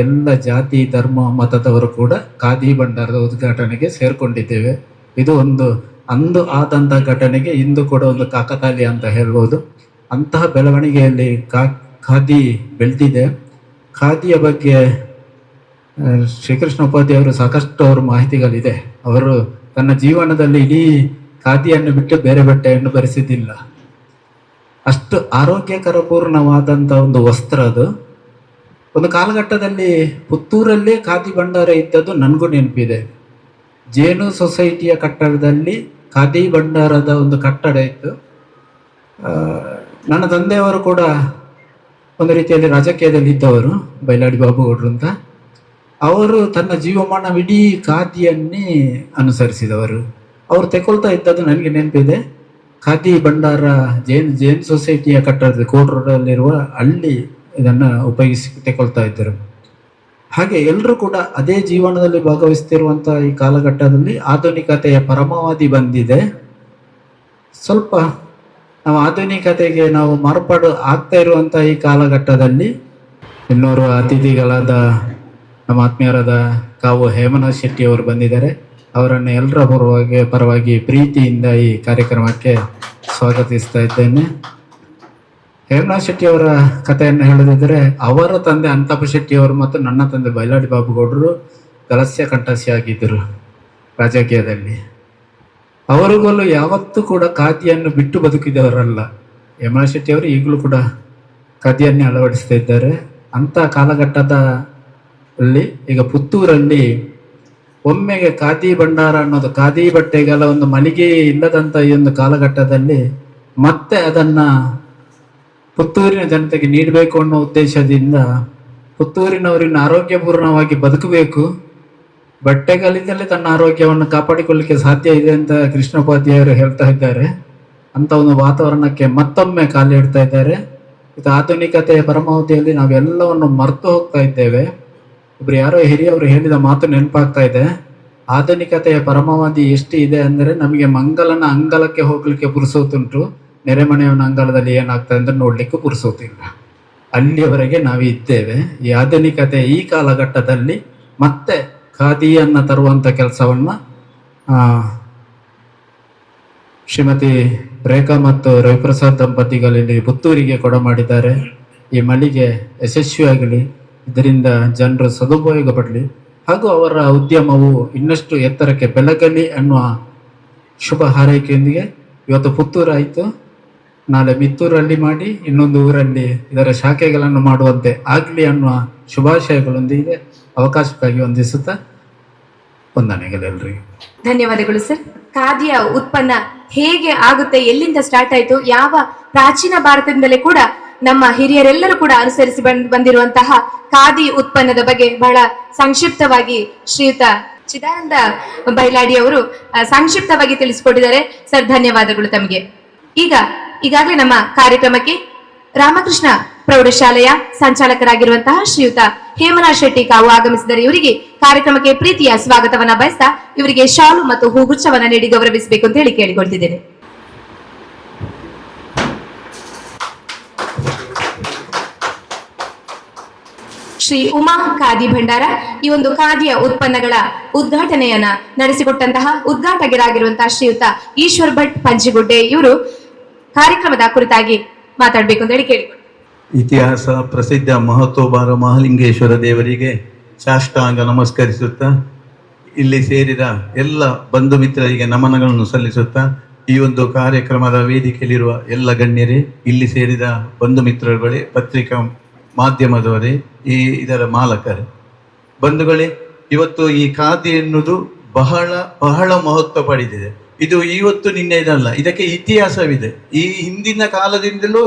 ಎಲ್ಲ ಜಾತಿ ಧರ್ಮ ಮತದವರು ಕೂಡ ಖಾದಿ ಭಂಡಾರದ ಉದ್ಘಾಟನೆಗೆ ಸೇರ್ಕೊಂಡಿದ್ದೇವೆ. ಇದು ಒಂದು ಅಂದು ಆದಂಥ ಘಟನೆಗೆ ಇಂದು ಕೂಡ ಒಂದು ಕಾಕತಾಳೀಯ ಅಂತ ಹೇಳ್ಬೋದು. ಅಂತಹ ಬೆಳವಣಿಗೆಯಲ್ಲಿ ಖಾದಿ ಬೆಳೆದಿದೆ. ಖಾದಿಯ ಬಗ್ಗೆ ಶ್ರೀಕೃಷ್ಣ ಉಪಾಧ್ಯಾಯರು ಸಾಕಷ್ಟು ಅವ್ರ ಮಾಹಿತಿಗಳಿದೆ. ಅವರು ತನ್ನ ಜೀವನದಲ್ಲಿ ಇಡೀ ಖಾದಿಯನ್ನು ಬಿಟ್ಟು ಬೇರೆ ಬಟ್ಟೆಯನ್ನು ಧರಿಸಿದ್ದಿಲ್ಲ. ಅಷ್ಟು ಆರೋಗ್ಯಕರಪೂರ್ಣವಾದಂಥ ಒಂದು ವಸ್ತ್ರ ಅದು. ಒಂದು ಕಾಲಘಟ್ಟದಲ್ಲಿ ಪುತ್ತೂರಲ್ಲೇ ಖಾದಿ ಭಂಡಾರ ಇದ್ದದ್ದು ನನಗೂ ನೆನಪಿದೆ. ಜೇನು ಸೊಸೈಟಿಯ ಕಟ್ಟಡದಲ್ಲಿ ಖಾದಿ ಭಂಡಾರದ ಒಂದು ಕಟ್ಟಡ ಇತ್ತು. ನನ್ನ ತಂದೆಯವರು ಕೂಡ ಒಂದು ರೀತಿಯಲ್ಲಿ ರಾಜಕೀಯದಲ್ಲಿ ಇದ್ದವರು, ಬೈಲಾಡಿ ಬಾಬುಗೌಡರು ಅಂತ. ಅವರು ತನ್ನ ಜೀವಮಾನವಿಡೀ ಖಾದಿಯನ್ನೇ ಅನುಸರಿಸಿದವರು. ಅವರು ತೆಕೊಳ್ತಾ ಇದ್ದದ್ದು ನನಗೆ ನೆನಪಿದೆ. ಖಾದಿ ಭಂಡಾರ ಜೈನ್ ಸೊಸೈಟಿಯ ಕಟ್ಟಡದ ಕೋಟ್ ರೋಡಲ್ಲಿರುವ ಅಲ್ಲಿ ಇದನ್ನು ಉಪಯೋಗಿಸಿ ತೆಕೊಳ್ತಾ ಇದ್ದರು. ಹಾಗೆ ಎಲ್ಲರೂ ಕೂಡ ಅದೇ ಜೀವನದಲ್ಲಿ ಭಾಗವಹಿಸ್ತಿರುವಂಥ ಈ ಕಾಲಘಟ್ಟದಲ್ಲಿ ಆಧುನಿಕತೆಯ ಪರಮಾವಧಿ ಬಂದಿದೆ. ಸ್ವಲ್ಪ ನಾವು ಆಧುನಿಕತೆಗೆ ನಾವು ಮಾರ್ಪಾಡು ಆಗ್ತಾ ಇರುವಂಥ ಈ ಕಾಲಘಟ್ಟದಲ್ಲಿ ಇನ್ನೋರ್ವ ಅತಿಥಿಗಳಾದ ನಮ್ಮ ಆತ್ಮೀಯರಾದ ಕಾವು ಹೇಮನಾಥ್ ಶೆಟ್ಟಿ ಅವರು ಬಂದಿದ್ದಾರೆ. ಅವರನ್ನು ಎಲ್ಲರ ಪರವಾಗಿ ಪ್ರೀತಿಯಿಂದ ಈ ಕಾರ್ಯಕ್ರಮಕ್ಕೆ ಸ್ವಾಗತಿಸ್ತಾ ಇದ್ದೇನೆ. ಹೇಮನಾಥ್ ಶೆಟ್ಟಿ ಅವರ ಕಥೆಯನ್ನು ಹೇಳದಿದ್ದರೆ, ಅವರ ತಂದೆ ಅಂತಪ್ಪ ಶೆಟ್ಟಿ ಅವರು ಮತ್ತು ನನ್ನ ತಂದೆ ಬೈಲಾಡಿ ಬಾಬುಗೌಡರು ಗಲಸ್ಯ ಕಂಠಸ್ಯ ಆಗಿದ್ದರು ರಾಜಕೀಯದಲ್ಲಿ. ಅವರುಗಳು ಯಾವತ್ತೂ ಕೂಡ ಖಾದಿಯನ್ನು ಬಿಟ್ಟು ಬದುಕಿದವರಲ್ಲ. ಹೇಮನಾಥ್ ಶೆಟ್ಟಿ ಅವರು ಈಗಲೂ ಕೂಡ ಖಾದಿಯನ್ನೇ ಅಳವಡಿಸ್ತಾ ಇದ್ದಾರೆ. ಅಂಥ ಕಾಲಘಟ್ಟದಲ್ಲಿ ಈಗ ಪುತ್ತೂರಲ್ಲಿ ಒಮ್ಮೆಗೆ ಖಾದಿ ಭಂಡಾರ ಅನ್ನೋದು, ಖಾದಿ ಬಟ್ಟೆಗಳ ಒಂದು ಮಳಿಗೆ ಇಲ್ಲದಂಥ ಈ ಒಂದು ಕಾಲಘಟ್ಟದಲ್ಲಿ ಮತ್ತೆ ಅದನ್ನು ಪುತ್ತೂರಿನ ಜನತೆಗೆ ನೀಡಬೇಕು ಅನ್ನೋ ಉದ್ದೇಶದಿಂದ ಪುತ್ತೂರಿನವರಿನ ಆರೋಗ್ಯಪೂರ್ಣವಾಗಿ ಬದುಕಬೇಕು, ಬಟ್ಟೆಗಳಿಂದಲೇ ತನ್ನ ಆರೋಗ್ಯವನ್ನು ಕಾಪಾಡಿಕೊಳ್ಳಲಿಕ್ಕೆ ಸಾಧ್ಯ ಇದೆ ಅಂತ ಕೃಷ್ಣೋಪಾಧ್ಯಾಯರು ಹೇಳ್ತಾ ಇದ್ದಾರೆ. ಅಂತ ಒಂದು ವಾತಾವರಣಕ್ಕೆ ಮತ್ತೊಮ್ಮೆ ಕಾಲು ಇಡ್ತಾ ಇದ್ದಾರೆ. ಇದು ಆಧುನಿಕತೆಯ ಪರಮಾವಧಿಯಲ್ಲಿ ನಾವೆಲ್ಲವನ್ನು ಮರೆತು ಹೋಗ್ತಾ ಇದ್ದೇವೆ. ಒಬ್ರು ಯಾರೋ ಹಿರಿಯವರು ಹೇಳಿದ ಮಾತು ನೆನಪಾಗ್ತಾ ಇದೆ. ಆಧುನಿಕತೆಯ ಪರಮಾವಧಿ ಎಷ್ಟು ಇದೆ ಅಂದರೆ, ನಮಗೆ ಮಂಗಲನ ಅಂಗಳಕ್ಕೆ ಹೋಗ್ಲಿಕ್ಕೆ ಪುರುಸೋತುಂಟು, ನೆರೆಮನೆಯವನ ಅಂಗಳದಲ್ಲಿ ಏನಾಗ್ತದೆ ಅಂತ ನೋಡ್ಲಿಕ್ಕೆ ಪುರುಸೋತಿಲ್ಲ. ಅಲ್ಲಿಯವರೆಗೆ ನಾವು ಇದ್ದೇವೆ. ಈ ಆಧುನಿಕತೆ ಈ ಕಾಲಘಟ್ಟದಲ್ಲಿ ಮತ್ತೆ ಖಾದಿಯನ್ನು ತರುವಂಥ ಕೆಲಸವನ್ನು ಶ್ರೀಮತಿ ರೇಖಾ ಮತ್ತು ರವಿಪ್ರಸಾದ್ ದಂಪತಿಗಳಲ್ಲಿ ಪುತ್ತೂರಿಗೆ ಕೊಡಮಾಡಿದ್ದಾರೆ. ಈ ಮಳಿಗೆ ಯಶಸ್ವಿಯಾಗಲಿ, ಇದರಿಂದ ಜನರು ಸದುಪಯೋಗ ಪಡಲಿ, ಹಾಗೂ ಅವರ ಉದ್ಯಮವು ಇನ್ನಷ್ಟು ಎತ್ತರಕ್ಕೆ ಬೆಳಗಲಿ ಅನ್ನುವ ಶುಭ ಹಾರೈಕೆಯೊಂದಿಗೆ ಇವತ್ತು ಪುತ್ತೂರು ಆಯಿತು, ನಾಳೆ ಮಿತ್ತೂರಲ್ಲಿ ಮಾಡಿ ಇನ್ನೊಂದು ಊರಲ್ಲಿ ಇದರ ಶಾಖೆಗಳನ್ನು ಮಾಡುವಂತೆ ಆಗಲಿ ಅನ್ನುವ ಶುಭಾಶಯಗಳೊಂದಿಗೆ ಅವಕಾಶಕ್ಕಾಗಿ ವಂದಿಸುತ್ತಾ ವಂದನೆಗಳೆಲ್ಲರಿಗೂ. ಧನ್ಯವಾದಗಳು ಸರ್. ಖಾದಿಯ ಉತ್ಪನ್ನ ಹೇಗೆ ಆಗುತ್ತೆ, ಎಲ್ಲಿಂದ ಸ್ಟಾರ್ಟ್ ಆಯಿತು, ಯಾವ ಪ್ರಾಚೀನ ಭಾರತದಿಂದಲೇ ಕೂಡ ನಮ್ಮ ಹಿರಿಯರೆಲ್ಲರೂ ಕೂಡ ಅನುಸರಿಸಿ ಬಂದಿರುವಂತಹ ಖಾದಿ ಉತ್ಪನ್ನದ ಬಗ್ಗೆ ಬಹಳ ಸಂಕ್ಷಿಪ್ತವಾಗಿ ಶ್ರೀಯುತ ಚಿದಾನಂದ ಬೈಲಾಡಿ ಅವರು ಸಂಕ್ಷಿಪ್ತವಾಗಿ ತಿಳಿಸಿಕೊಟ್ಟಿದ್ದಾರೆ. ಸರ್, ಧನ್ಯವಾದಗಳು ತಮಗೆ. ಈಗಾಗಲೇ ನಮ್ಮ ಕಾರ್ಯಕ್ರಮಕ್ಕೆ ರಾಮಕೃಷ್ಣ ಪ್ರೌಢಶಾಲೆಯ ಸಂಚಾಲಕರಾಗಿರುವಂತಹ ಶ್ರೀಯುತ ಹೇಮನಾಥ್ ಶೆಟ್ಟಿ ಕಾವು ಆಗಮಿಸಿದರೆ ಇವರಿಗೆ ಕಾರ್ಯಕ್ರಮಕ್ಕೆ ಪ್ರೀತಿಯ ಸ್ವಾಗತವನ್ನ ಬಯಸ್ತಾ ಇವರಿಗೆ ಶಾಲು ಮತ್ತು ಹೂಗುಚ್ಛವನ್ನ ನೀಡಿ ಗೌರವಿಸಬೇಕು ಅಂತ ಹೇಳಿ ಕೇಳಿಕೊಳ್ತಿದ್ದೇನೆ. ಶ್ರೀ ಉಮಾ ಖಾದಿ ಭಂಡಾರ ಈ ಒಂದು ಖಾದಿಯ ಉತ್ಪನ್ನಗಳ ಉದ್ಘಾಟನೆಯನ್ನ ನಡೆಸಿಕೊಟ್ಟಂತಹ ಉದ್ಘಾಟಕರಾಗಿರುವಂತಹ ಶ್ರೀಯುತ ಈಶ್ವರ್ ಭಟ್ ಪಂಜಿಗುಡ್ಡೆ ಇವರು ಕಾರ್ಯಕ್ರಮದ ಕುರಿತಾಗಿ ಮಾತಾಡಬೇಕು ಅಂತ ಹೇಳಿ ಕೇಳಿಕೊಂಡು ಇತಿಹಾಸ ಪ್ರಸಿದ್ಧ ಮಹತ್ವಭಾರ ಮಹಾಲಿಂಗೇಶ್ವರ ದೇವರಿಗೆ ಸಾಷ್ಟಾಂಗ ನಮಸ್ಕರಿಸುತ್ತಾ ಇಲ್ಲಿ ಸೇರಿದ ಎಲ್ಲ ಬಂಧು ಮಿತ್ರರಿಗೆ ನಮನಗಳನ್ನು ಸಲ್ಲಿಸುತ್ತಾ ಈ ಒಂದು ಕಾರ್ಯಕ್ರಮದ ವೇದಿಕೆಯಲ್ಲಿರುವ ಎಲ್ಲ ಗಣ್ಯರೇ, ಇಲ್ಲಿ ಸೇರಿದ ಬಂಧು ಮಿತ್ರರುಗಳೇ, ಪತ್ರಿಕಾ ಮಾಧ್ಯಮದವರೇ, ಇದರ ಮಾಲಕರೇ, ಬಂಧುಗಳೇ, ಇವತ್ತು ಈ ಖಾದಿ ಎನ್ನುವುದು ಬಹಳ ಬಹಳ ಮಹತ್ವ ಪಡೆದಿದೆ. ಇದು ಇವತ್ತು ನಿನ್ನೆದಲ್ಲ, ಇದಕ್ಕೆ ಇತಿಹಾಸವಿದೆ. ಈ ಹಿಂದಿನ ಕಾಲದಿಂದಲೂ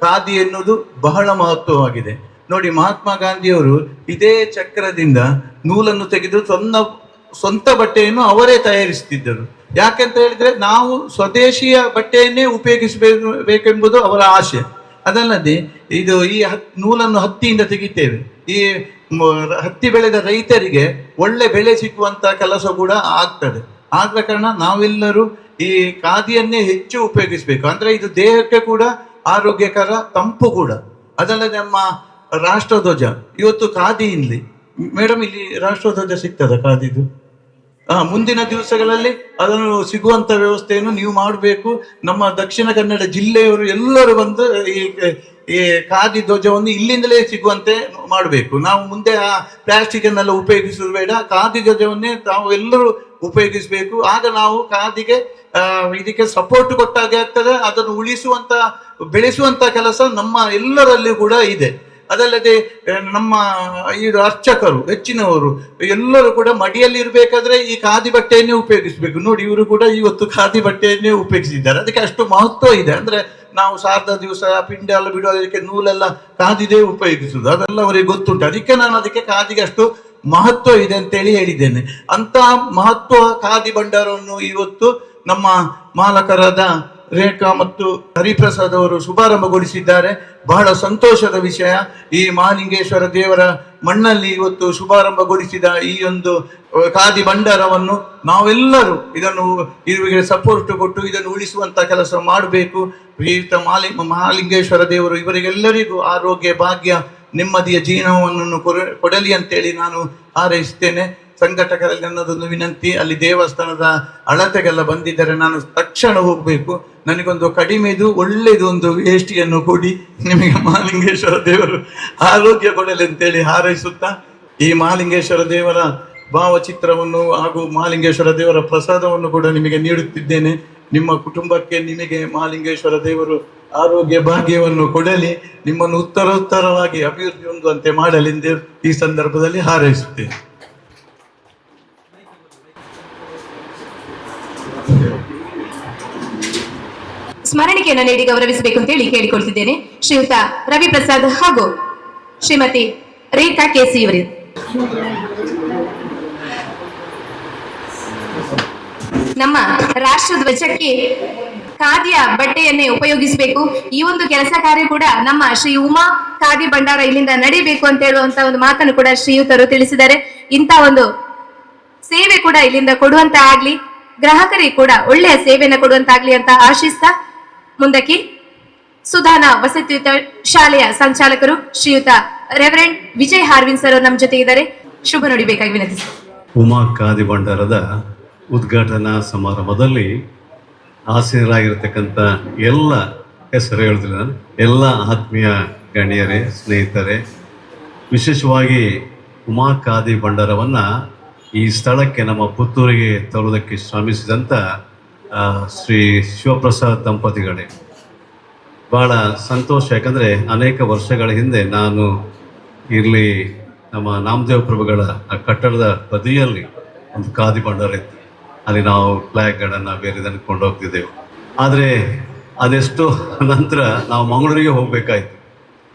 ಖಾದಿ ಎನ್ನುವುದು ಬಹಳ ಮಹತ್ವವಾಗಿದೆ. ನೋಡಿ, ಮಹಾತ್ಮ ಗಾಂಧಿಯವರು ಇದೇ ಚಕ್ರದಿಂದ ನೂಲನ್ನು ತೆಗೆದು ಸ್ವಂತ ಬಟ್ಟೆಯನ್ನು ಅವರೇ ತಯಾರಿಸುತ್ತಿದ್ದರು. ಯಾಕೆಂತ ಹೇಳಿದ್ರೆ, ನಾವು ಸ್ವದೇಶಿಯ ಬಟ್ಟೆಯನ್ನೇ ಉಪಯೋಗಿಸಬೇಕೆಂಬುದು ಅವರ ಆಶೆ. ಅದಲ್ಲದೆ ಇದು ಈ ನೂಲನ್ನು ಹತ್ತಿಯಿಂದ ತೆಗಿತೇವೆ. ಈ ಹತ್ತಿ ಬೆಳೆದ ರೈತರಿಗೆ ಒಳ್ಳೆ ಬೆಲೆ ಸಿಕ್ಕುವಂತ ಕೆಲಸ ಕೂಡ ಆಗ್ತದೆ. ಆದ ಕಾರಣ ನಾವೆಲ್ಲರೂ ಈ ಖಾದಿಯನ್ನೇ ಹೆಚ್ಚು ಉಪಯೋಗಿಸಬೇಕು. ಅಂದ್ರೆ ಇದು ದೇಹಕ್ಕೆ ಕೂಡ ಆರೋಗ್ಯಕರ, ತಂಪು ಕೂಡ. ಅದಲ್ಲದೆ ನಮ್ಮ ರಾಷ್ಟ್ರಧ್ವಜ ಇವತ್ತು ಖಾದಿ ಇಲ್ಲಿ. ಮೇಡಮ್, ಇಲ್ಲಿ ರಾಷ್ಟ್ರಧ್ವಜ ಸಿಗ್ತದ ಖಾದಿದು? ಮುಂದಿನ ದಿವಸಗಳಲ್ಲಿ ಅದನ್ನು ಸಿಗುವಂತ ವ್ಯವಸ್ಥೆಯನ್ನು ನೀವು ಮಾಡಬೇಕು. ನಮ್ಮ ದಕ್ಷಿಣ ಕನ್ನಡ ಜಿಲ್ಲೆಯವರು ಎಲ್ಲರೂ ಬಂದು ಈ ಖಾದಿ ಧ್ವಜವನ್ನು ಇಲ್ಲಿಂದಲೇ ಸಿಗುವಂತೆ ಮಾಡಬೇಕು. ನಾವು ಮುಂದೆ ಆ ಪ್ಲಾಸ್ಟಿಕ್ ಅನ್ನೆಲ್ಲ ಉಪಯೋಗಿಸುವುದು ಬೇಡ, ಖಾದಿ ಧ್ವಜವನ್ನೇ ನಾವು ಎಲ್ಲರೂ ಉಪಯೋಗಿಸಬೇಕು. ಆಗ ನಾವು ಖಾದಿಗೆ ಇದಕ್ಕೆ ಸಪೋರ್ಟ್ ಕೊಟ್ಟಾಗೆ ಆಗ್ತದೆ. ಅದನ್ನು ಉಳಿಸುವಂತ, ಬೆಳೆಸುವಂತ ಕೆಲಸ ನಮ್ಮ ಎಲ್ಲರಲ್ಲಿ ಕೂಡ ಇದೆ. ಅದಲ್ಲದೆ ನಮ್ಮ ಈ ಅರ್ಚಕರು ಹೆಚ್ಚಿನವರು ಎಲ್ಲರೂ ಕೂಡ ಮಡಿಯಲ್ಲಿ ಇರಬೇಕಾದ್ರೆ ಈ ಖಾದಿ ಬಟ್ಟೆಯನ್ನೇ ಉಪಯೋಗಿಸಬೇಕು. ನೋಡಿ, ಇವರು ಕೂಡ ಇವತ್ತು ಖಾದಿ ಬಟ್ಟೆಯನ್ನೇ ಉಪಯೋಗಿಸಿದ್ದಾರೆ. ಅದಕ್ಕೆ ಅಷ್ಟು ಮಹತ್ವ ಇದೆ. ಅಂದ್ರೆ ನಾವು ಸಾರ್ಧ ದಿವಸ ಪಿಂಡ ಎಲ್ಲ ಬಿಡೋದಕ್ಕೆ ನೂಲೆಲ್ಲ ಖಾದಿದೇ ಉಪಯೋಗಿಸುದು, ಅದೆಲ್ಲ ಅವರಿಗೆ ಗೊತ್ತುಂಟು. ಅದಕ್ಕೆ ನಾನು ಅದಕ್ಕೆ ಖಾದಿಗೆ ಅಷ್ಟು ಮಹತ್ವ ಇದೆ ಅಂತೇಳಿ ಹೇಳಿದ್ದೇನೆ. ಅಂತ ಮಹತ್ವ ಖಾದಿ ಭಂಡಾರವನ್ನು ಇವತ್ತು ನಮ್ಮ ಮಾಲಕರಾದ ರೇಖಾ ಮತ್ತು ಹರಿಪ್ರಸಾದ್ ಅವರು ಶುಭಾರಂಭಗೊಳಿಸಿದ್ದಾರೆ. ಬಹಳ ಸಂತೋಷದ ವಿಷಯ. ಈ ಮಹಾಲಿಂಗೇಶ್ವರ ದೇವರ ಮಣ್ಣಲ್ಲಿ ಇವತ್ತು ಶುಭಾರಂಭಗೊಳಿಸಿದ ಈ ಒಂದು ಖಾದಿ ಭಂಡಾರವನ್ನು ನಾವೆಲ್ಲರೂ ಇದಕ್ಕೆ ಸಪೋರ್ಟ್ ಕೊಟ್ಟು ಇದನ್ನು ಉಳಿಸುವಂತ ಕೆಲಸ ಮಾಡಬೇಕು. ಶ್ರೀಯುತ ಮಹಾಲಿಂಗೇಶ್ವರ ದೇವರು ಇವರಿಗೆಲ್ಲರಿಗೂ ಆರೋಗ್ಯ, ಭಾಗ್ಯ, ನೆಮ್ಮದಿಯ ಜೀವನವನ್ನು ಕೊಡಲಿ ಅಂತೇಳಿ ನಾನು ಹಾರೈಸ್ತೇನೆ. ಸಂಘಟಕರಲ್ಲಿ ನನ್ನದೊಂದು ವಿನಂತಿ, ಅಲ್ಲಿ ದೇವಸ್ಥಾನದ ಅಳತೆಗೆಲ್ಲ ಬಂದಿದ್ದರೆ ನಾನು ತಕ್ಷಣ ಹೋಗಬೇಕು. ನನಗೊಂದು ಕಡಿಮೆದು ಒಳ್ಳೆಯದು ಒಂದು ವೇಷ್ಟಿಯನ್ನು ಕೊಡಿ. ನಿಮಗೆ ಮಹಾಲಿಂಗೇಶ್ವರ ದೇವರು ಆರೋಗ್ಯ ಕೊಡಲಿ ಅಂತೇಳಿ ಹಾರೈಸುತ್ತಾ ಈ ಮಹಾಲಿಂಗೇಶ್ವರ ದೇವರ ಭಾವಚಿತ್ರವನ್ನು ಹಾಗೂ ಮಹಾಲಿಂಗೇಶ್ವರ ದೇವರ ಪ್ರಸಾದವನ್ನು ಕೂಡ ನಿಮಗೆ ನೀಡುತ್ತಿದ್ದೇನೆ. ನಿಮ್ಮ ಕುಟುಂಬಕ್ಕೆ, ನಿಮಗೆ ಮಹಾಲಿಂಗೇಶ್ವರ ದೇವರು ಆರೋಗ್ಯ ಭಾಗ್ಯವನ್ನು ಕೊಡಲಿ, ನಿಮ್ಮನ್ನು ಉತ್ತರೋತ್ತರವಾಗಿ ಅಭಿವೃದ್ಧಿ ಹೊಂದುವಂತೆ ಮಾಡಲೆಂದು ಈ ಸಂದರ್ಭದಲ್ಲಿ ಹಾರೈಸುತ್ತೇನೆ. ಸ್ಮರಣಿಕೆಯನ್ನು ನೀಡಿ ಗೌರವಿಸಬೇಕು ಅಂತ ಹೇಳಿ ಕೇಳಿಕೊಳ್ತಿದ್ದೇನೆ. ಶ್ರೀಯುತ ರವಿ ಪ್ರಸಾದ್ ಹಾಗೂ ಶ್ರೀಮತಿ ರೇಖಾ ಕೆಸಿ ಅವರು. ನಮ್ಮ ರಾಷ್ಟ್ರ ಧ್ವಜಕ್ಕೆ ಖಾದಿಯ ಬಟ್ಟೆಯನ್ನೇ ಉಪಯೋಗಿಸಬೇಕು. ಈ ಒಂದು ಕೆಲಸ ಕಾರ್ಯ ಕೂಡ ನಮ್ಮ ಶ್ರೀ ಉಮಾ ಖಾದಿ ಭಂಡಾರ ಇಲ್ಲಿಂದ ನಡೀಬೇಕು ಅಂತ ಹೇಳುವಂತ ಒಂದು ಮಾತನ್ನು ಕೂಡ ಶ್ರೀಯುತರು ತಿಳಿಸಿದ್ದಾರೆ. ಇಂಥ ಒಂದು ಸೇವೆ ಕೂಡ ಇಲ್ಲಿಂದ ಕೊಡುವಂತ ಆಗ್ಲಿ, ಗ್ರಾಹಕರಿಗೆ ಕೂಡ ಒಳ್ಳೆಯ ಸೇವೆಯನ್ನು ಕೊಡುವಂತಾಗ್ಲಿ ಅಂತ ಆಶಿಸ್ತಾ ಮುಂದಕ್ಕೆ ಸುಧಾನ ವಸತಿಯುತ ಶಾಲೆಯ ಸಂಚಾಲಕರು ಶ್ರೀಯುತ ರೆವರೆಂಡ್ ವಿಜಯ್ ಹಾರ್ವಿನ್ ಸರ್ ನಮ್ಮ ಜೊತೆ ಇದ್ದಾರೆ. ಶುಭ ನುಡಿಬೇಕಾಗಿ ವಿನಂತಿಸಿ. ಉಮಾ ಖಾದಿ ಭಂಡಾರದ ಉದ್ಘಾಟನಾ ಸಮಾರಂಭದಲ್ಲಿ ಆಸೀನರಾಗಿರ್ತಕ್ಕಂಥ ಎಲ್ಲ ಹೆಸರು ಹೇಳಿದ್ರೆ ನಾನು ಎಲ್ಲ ಆತ್ಮೀಯ ಗಣ್ಯರೇ, ಸ್ನೇಹಿತರೆ, ವಿಶೇಷವಾಗಿ ಉಮಾ ಖಾದಿ ಭಂಡಾರವನ್ನು ಈ ಸ್ಥಳಕ್ಕೆ ನಮ್ಮ ಪುತ್ತೂರಿಗೆ ತರುವುದಕ್ಕೆ ಶ್ರಮಿಸಿದಂಥ ಶ್ರೀ ಶಿವಪ್ರಸಾದ್ ದಂಪತಿಗಳೇ ಭಾಳ ಸಂತೋಷ. ಯಾಕಂದರೆ ಅನೇಕ ವರ್ಷಗಳ ಹಿಂದೆ ನಾನು ಇಲ್ಲಿ ನಮ್ಮ ನಾಮದೇವ ಪ್ರಭುಗಳ ಕಟ್ಟಡದ ಬದಿಯಲ್ಲಿ ಒಂದು ಖಾದಿ ಭಂಡಾರ ಇತ್ತು. ಅಲ್ಲಿ ನಾವು ಫ್ಲ್ಯಾಗ್ಗಳನ್ನು ಬೇರೆ ಇದನ್ನು ಕೊಂಡು ಹೋಗ್ತಿದ್ದೆವು. ಆದರೆ ಅದೆಷ್ಟು ನಂತರ ನಾವು ಮಂಗಳೂರಿಗೆ ಹೋಗಬೇಕಾಯ್ತು.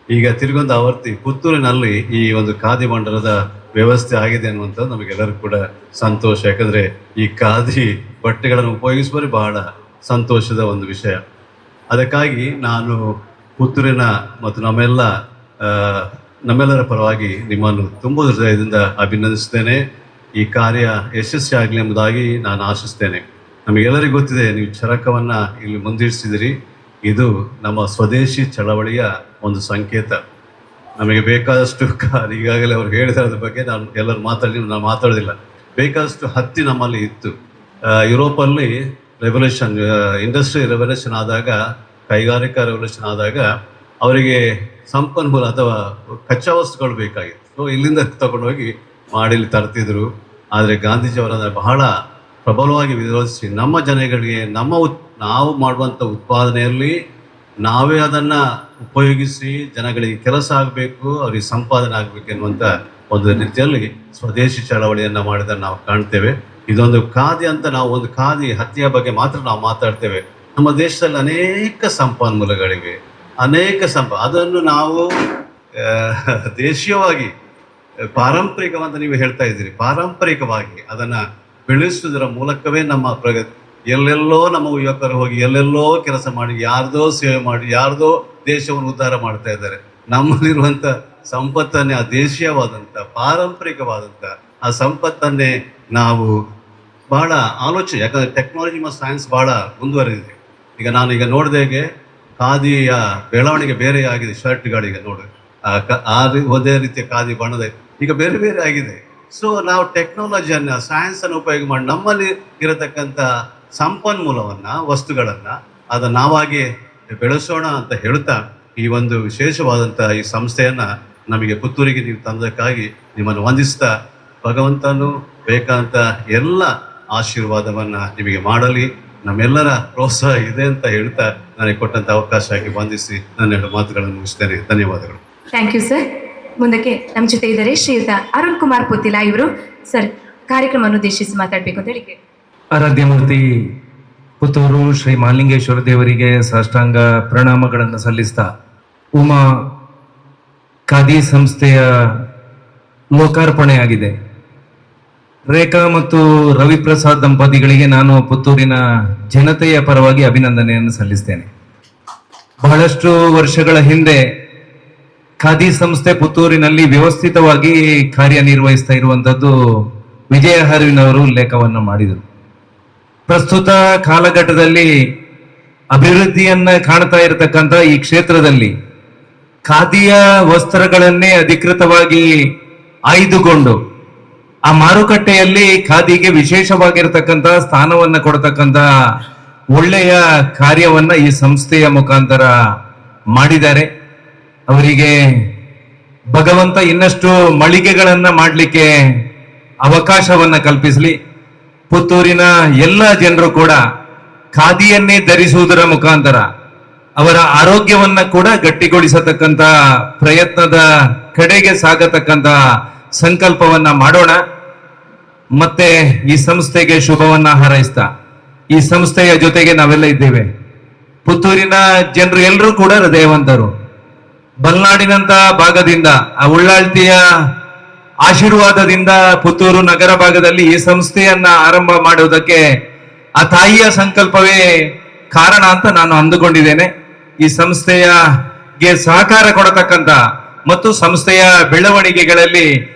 ಈಗ ತಿರುಗೊಂದು ಆವರ್ತಿ ಪುತ್ತೂರಿನಲ್ಲಿ ಈ ಒಂದು ಖಾದಿ ಭಂಡಾರದ ವ್ಯವಸ್ಥೆ ಆಗಿದೆ ಅನ್ನುವಂಥದ್ದು ನಮಗೆಲ್ಲರಿಗೂ ಕೂಡ ಸಂತೋಷ. ಯಾಕಂದರೆ ಈ ಖಾದಿ ಬಟ್ಟೆಗಳನ್ನು ಉಪಯೋಗಿಸುವಲ್ಲಿ ಬಹಳ ಸಂತೋಷದ ಒಂದು ವಿಷಯ. ಅದಕ್ಕಾಗಿ ನಾನು ಪುತ್ತೂರಿನ ಮತ್ತು ನಮ್ಮೆಲ್ಲರ ಪರವಾಗಿ ನಿಮ್ಮನ್ನು ತುಂಬ ಹೃದಯದಿಂದ ಅಭಿನಂದಿಸ್ತೇನೆ. ಈ ಕಾರ್ಯ ಯಶಸ್ವಿಯಾಗಲಿ ಎಂಬುದಾಗಿ ನಾನು ಆಶಿಸ್ತೇನೆ. ನಮಗೆಲ್ಲರಿಗೂ ಗೊತ್ತಿದೆ, ನೀವು ಚರಕವನ್ನು ಇಲ್ಲಿ ಮುಂದಿರಿಸಿದಿರಿ. ಇದು ನಮ್ಮ ಸ್ವದೇಶಿ ಚಳವಳಿಯ ಒಂದು ಸಂಕೇತ. ನಮಗೆ ಬೇಕಾದಷ್ಟು ಈಗಾಗಲೇ ಅವ್ರು ಹೇಳಿದ ಬಗ್ಗೆ ನಾನು ಮಾತಾಡೋದಿಲ್ಲ. ಬೇಕಾದಷ್ಟು ಹತ್ತಿ ನಮ್ಮಲ್ಲಿ ಇತ್ತು. ಯುರೋಪಲ್ಲಿ ರೆವಲ್ಯೂಷನ್, ಇಂಡಸ್ಟ್ರಿ ರೆವಲ್ಯೂಷನ್ ಆದಾಗ, ಕೈಗಾರಿಕಾ ರೆವಲ್ಯೂಷನ್ ಆದಾಗ ಅವರಿಗೆ ಸಂಪನ್ಮೂಲ ಅಥವಾ ಕಚ್ಚಾ ವಸ್ತುಗಳು ಬೇಕಾಗಿತ್ತು. ಸೊ ಇಲ್ಲಿಂದ ತಗೊಂಡೋಗಿ ಮಾಡಿಲಿ ತರ್ತಿದ್ರು. ಆದರೆ ಗಾಂಧೀಜಿಯವರನ್ನು ಬಹಳ ಪ್ರಬಲವಾಗಿ ವಿರೋಧಿಸಿ ನಮ್ಮ ಜನಗಳಿಗೆ ನಾವು ಮಾಡುವಂಥ ಉತ್ಪಾದನೆಯಲ್ಲಿ ನಾವೇ ಅದನ್ನು ಉಪಯೋಗಿಸಿ ಜನಗಳಿಗೆ ಕೆಲಸ ಆಗಬೇಕು, ಅವರಿಗೆ ಸಂಪಾದನೆ ಆಗಬೇಕು ಎನ್ನುವಂಥ ಒಂದು ರೀತಿಯಲ್ಲಿ ಸ್ವದೇಶಿ ಚಳವಳಿಯನ್ನು ಮಾಡಿದ್ದನ್ನು ನಾವು ಕಾಣ್ತೇವೆ. ಇದೊಂದು ಖಾದಿ ಅಂತ ನಾವು ಒಂದು ಖಾದಿ ಹತ್ತಿಯ ಬಗ್ಗೆ ಮಾತ್ರ ನಾವು ಮಾತಾಡ್ತೇವೆ. ನಮ್ಮ ದೇಶದಲ್ಲಿ ಅನೇಕ ಸಂಪನ್ಮೂಲಗಳಿವೆ, ಅದನ್ನು ನಾವು ದೇಶೀಯವಾಗಿ ಪಾರಂಪರಿಕವಂತ ನೀವು ಹೇಳ್ತಾ ಇದ್ದೀರಿ, ಪಾರಂಪರಿಕವಾಗಿ ಅದನ್ನು ಬೆಳೆಸುವುದರ ಮೂಲಕವೇ ನಮ್ಮ ಪ್ರಗತಿ. ಎಲ್ಲೆಲ್ಲೋ ನಮ್ಮ ಯುವಕರು ಹೋಗಿ ಎಲ್ಲೆಲ್ಲೋ ಕೆಲಸ ಮಾಡಿ, ಯಾರ್ದೋ ಸೇವೆ ಮಾಡಿ, ಯಾರ್ದೋ ದೇಶವನ್ನು ಉದ್ಧಾರ ಮಾಡ್ತಾ ಇದ್ದಾರೆ. ನಮ್ಮಲ್ಲಿರುವಂಥ ಸಂಪತ್ತನ್ನೇ, ಆ ದೇಶೀಯವಾದಂಥ ಪಾರಂಪರಿಕವಾದಂಥ ಆ ಸಂಪತ್ತನ್ನೇ ನಾವು ಬಹಳ ಆಲೋಚನೆ, ಯಾಕಂದರೆ ಟೆಕ್ನಾಲಜಿ ಮತ್ತು ಸೈನ್ಸ್ ಬಹಳ ಮುಂದುವರೆದಿದೆ. ಈಗ ನೋಡಿದಾಗೆ ಖಾದಿಯ ಬೆಳವಣಿಗೆ ಬೇರೆ ಆಗಿದೆ. ಶರ್ಟ್ಗಳಿಗೆ ನೋಡಿ ಒಂದೇ ರೀತಿಯ ಖಾದಿ ಬಣ್ಣದ ಈಗ ಬೇರೆ ಬೇರೆ ಆಗಿದೆ. ಸೊ ನಾವು ಟೆಕ್ನಾಲಜಿಯನ್ನು, ಸೈನ್ಸನ್ನು ಉಪಯೋಗ ಮಾಡಿ ನಮ್ಮಲ್ಲಿ ಇರತಕ್ಕಂಥ ಸಂಪನ್ಮೂಲವನ್ನು, ವಸ್ತುಗಳನ್ನು ಅದನ್ನು ನಾವಾಗಿ ಬೆಳೆಸೋಣ ಅಂತ ಹೇಳ್ತಾ, ಈ ಒಂದು ವಿಶೇಷವಾದಂಥ ಈ ಸಂಸ್ಥೆಯನ್ನು ನಮಗೆ ಪುತ್ತೂರಿಗೆ ನೀವು ತಂದಕ್ಕಾಗಿ ನಿಮ್ಮನ್ನು ವಂದಿಸ್ತಾ, ಭಗವಂತನು ಬೇಕಾದಂಥ ಎಲ್ಲ ಆಶೀರ್ವಾದವನ್ನು ನಿಮಗೆ ಮಾಡಲಿ, ನಮ್ಮೆಲ್ಲರ ಪ್ರೋತ್ಸಾಹ ಇದೆ ಅಂತ ಹೇಳ್ತಾ ನನಗೆ ಕೊಟ್ಟಂಥ ಅವಕಾಶಕ್ಕೆ ವಂದಿಸಿ ನನ್ನೆರಡು ಮಾತುಗಳನ್ನು ಮುಗಿಸ್ತೇನೆ. ಧನ್ಯವಾದಗಳು. Thank you sir. ಮುಂದಕ್ಕೆ ನಮ್ಮ ಜೊತೆ ಇದ್ದಾರೆ ಶ್ರೀಯುತ ಅರುಣ್ ಕುಮಾರ್ ಪುತ್ತಿಲ ಇವರು. ಸರ್, ಕಾರ್ಯಕ್ರಮವನ್ನು ಉದ್ದೇಶಿಸಿ ಮಾತಾಡಬೇಕು ಅಂತ ಹೇಳಿ. ಆರಾಧ್ಯ ಮೂರ್ತಿ ಪುತ್ತೂರು ಶ್ರೀ ಮಹಾಲಿಂಗೇಶ್ವರ ದೇವರಿಗೆ ಸಾಷ್ಟಾಂಗ ಪ್ರಣಾಮಗಳನ್ನು ಸಲ್ಲಿಸ್ತಾ, ಉಮಾ ಖಾದಿ ಸಂಸ್ಥೆಯ ಲೋಕಾರ್ಪಣೆಯಾಗಿದೆ. ರೇಖಾ ಮತ್ತು ರವಿಪ್ರಸಾದ್ ದಂಪತಿಗಳಿಗೆ ನಾನು ಪುತ್ತೂರಿನ ಜನತೆಯ ಪರವಾಗಿ ಅಭಿನಂದನೆಯನ್ನು ಸಲ್ಲಿಸ್ತೇನೆ. ಬಹಳಷ್ಟು ವರ್ಷಗಳ ಹಿಂದೆ ಖಾದಿ ಸಂಸ್ಥೆ ಪುತ್ತೂರಿನಲ್ಲಿ ವ್ಯವಸ್ಥಿತವಾಗಿ ಕಾರ್ಯನಿರ್ವಹಿಸ್ತಾ ಇರುವಂಥದ್ದು ವಿಜಯ ಹರಿವಿನವರು ಉಲ್ಲೇಖವನ್ನು ಮಾಡಿದರು. ಪ್ರಸ್ತುತ ಕಾಲಘಟ್ಟದಲ್ಲಿ ಅಭಿವೃದ್ಧಿಯನ್ನ ಕಾಣ್ತಾ ಇರತಕ್ಕಂಥ ಈ ಕ್ಷೇತ್ರದಲ್ಲಿ ಖಾದಿಯ ವಸ್ತ್ರಗಳನ್ನೇ ಅಧಿಕೃತವಾಗಿ ಆಯ್ದುಕೊಂಡು ಆ ಮಾರುಕಟ್ಟೆಯಲ್ಲಿ ಖಾದಿಗೆ ವಿಶೇಷವಾಗಿರತಕ್ಕಂಥ ಸ್ಥಾನವನ್ನು ಕೊಡತಕ್ಕಂಥ ಒಳ್ಳೆಯ ಕಾರ್ಯವನ್ನ ಈ ಸಂಸ್ಥೆಯ ಮುಖಾಂತರ ಮಾಡಿದ್ದಾರೆ. ಅವರಿಗೆ ಭಗವಂತ ಇನ್ನಷ್ಟು ಮಳಿಗೆಗಳನ್ನ ಮಾಡಲಿಕ್ಕೆ ಅವಕಾಶವನ್ನ ಕಲ್ಪಿಸಲಿ. ಪುತ್ತೂರಿನ ಎಲ್ಲ ಜನರು ಕೂಡ ಖಾದಿಯನ್ನೇ ಧರಿಸುವುದರ ಮುಖಾಂತರ ಅವರ ಆರೋಗ್ಯವನ್ನ ಕೂಡ ಗಟ್ಟಿಗೊಳಿಸತಕ್ಕಂಥ ಪ್ರಯತ್ನದ ಕಡೆಗೆ ಸಾಗತಕ್ಕಂಥ ಸಂಕಲ್ಪವನ್ನ ಮಾಡೋಣ. ಮತ್ತೆ ಈ ಸಂಸ್ಥೆಗೆ ಶುಭವನ್ನ ಹಾರೈಸ್ತಾ, ಈ ಸಂಸ್ಥೆಯ ಜೊತೆಗೆ ನಾವೆಲ್ಲ ಇದ್ದೇವೆ. ಪುತ್ತೂರಿನ ಜನರು ಎಲ್ಲರೂ ಕೂಡ ಹೃದಯವಂತರು. ಬಲ್ನಾಡಿನಂತ ಭಾಗದಿಂದ, ಆ ಉಳ್ಳಾಳ್ತಿಯ ಆಶೀರ್ವಾದದಿಂದ ಪುತ್ತೂರು ನಗರ ಭಾಗದಲ್ಲಿ ಈ ಸಂಸ್ಥೆಯನ್ನ ಆರಂಭ ಮಾಡುವುದಕ್ಕೆ ಆ ತಾಯಿಯ ಸಂಕಲ್ಪವೇ ಕಾರಣ ಅಂತ ನಾನು ಅಂದುಕೊಂಡಿದ್ದೇನೆ. ಈ ಸಂಸ್ಥೆಗೆ ಸಹಕಾರ ಕೊಡತಕ್ಕಂಥ ಮತ್ತು ಸಂಸ್ಥೆಯ ಬೆಳವಣಿಗೆಗಳಲ್ಲಿ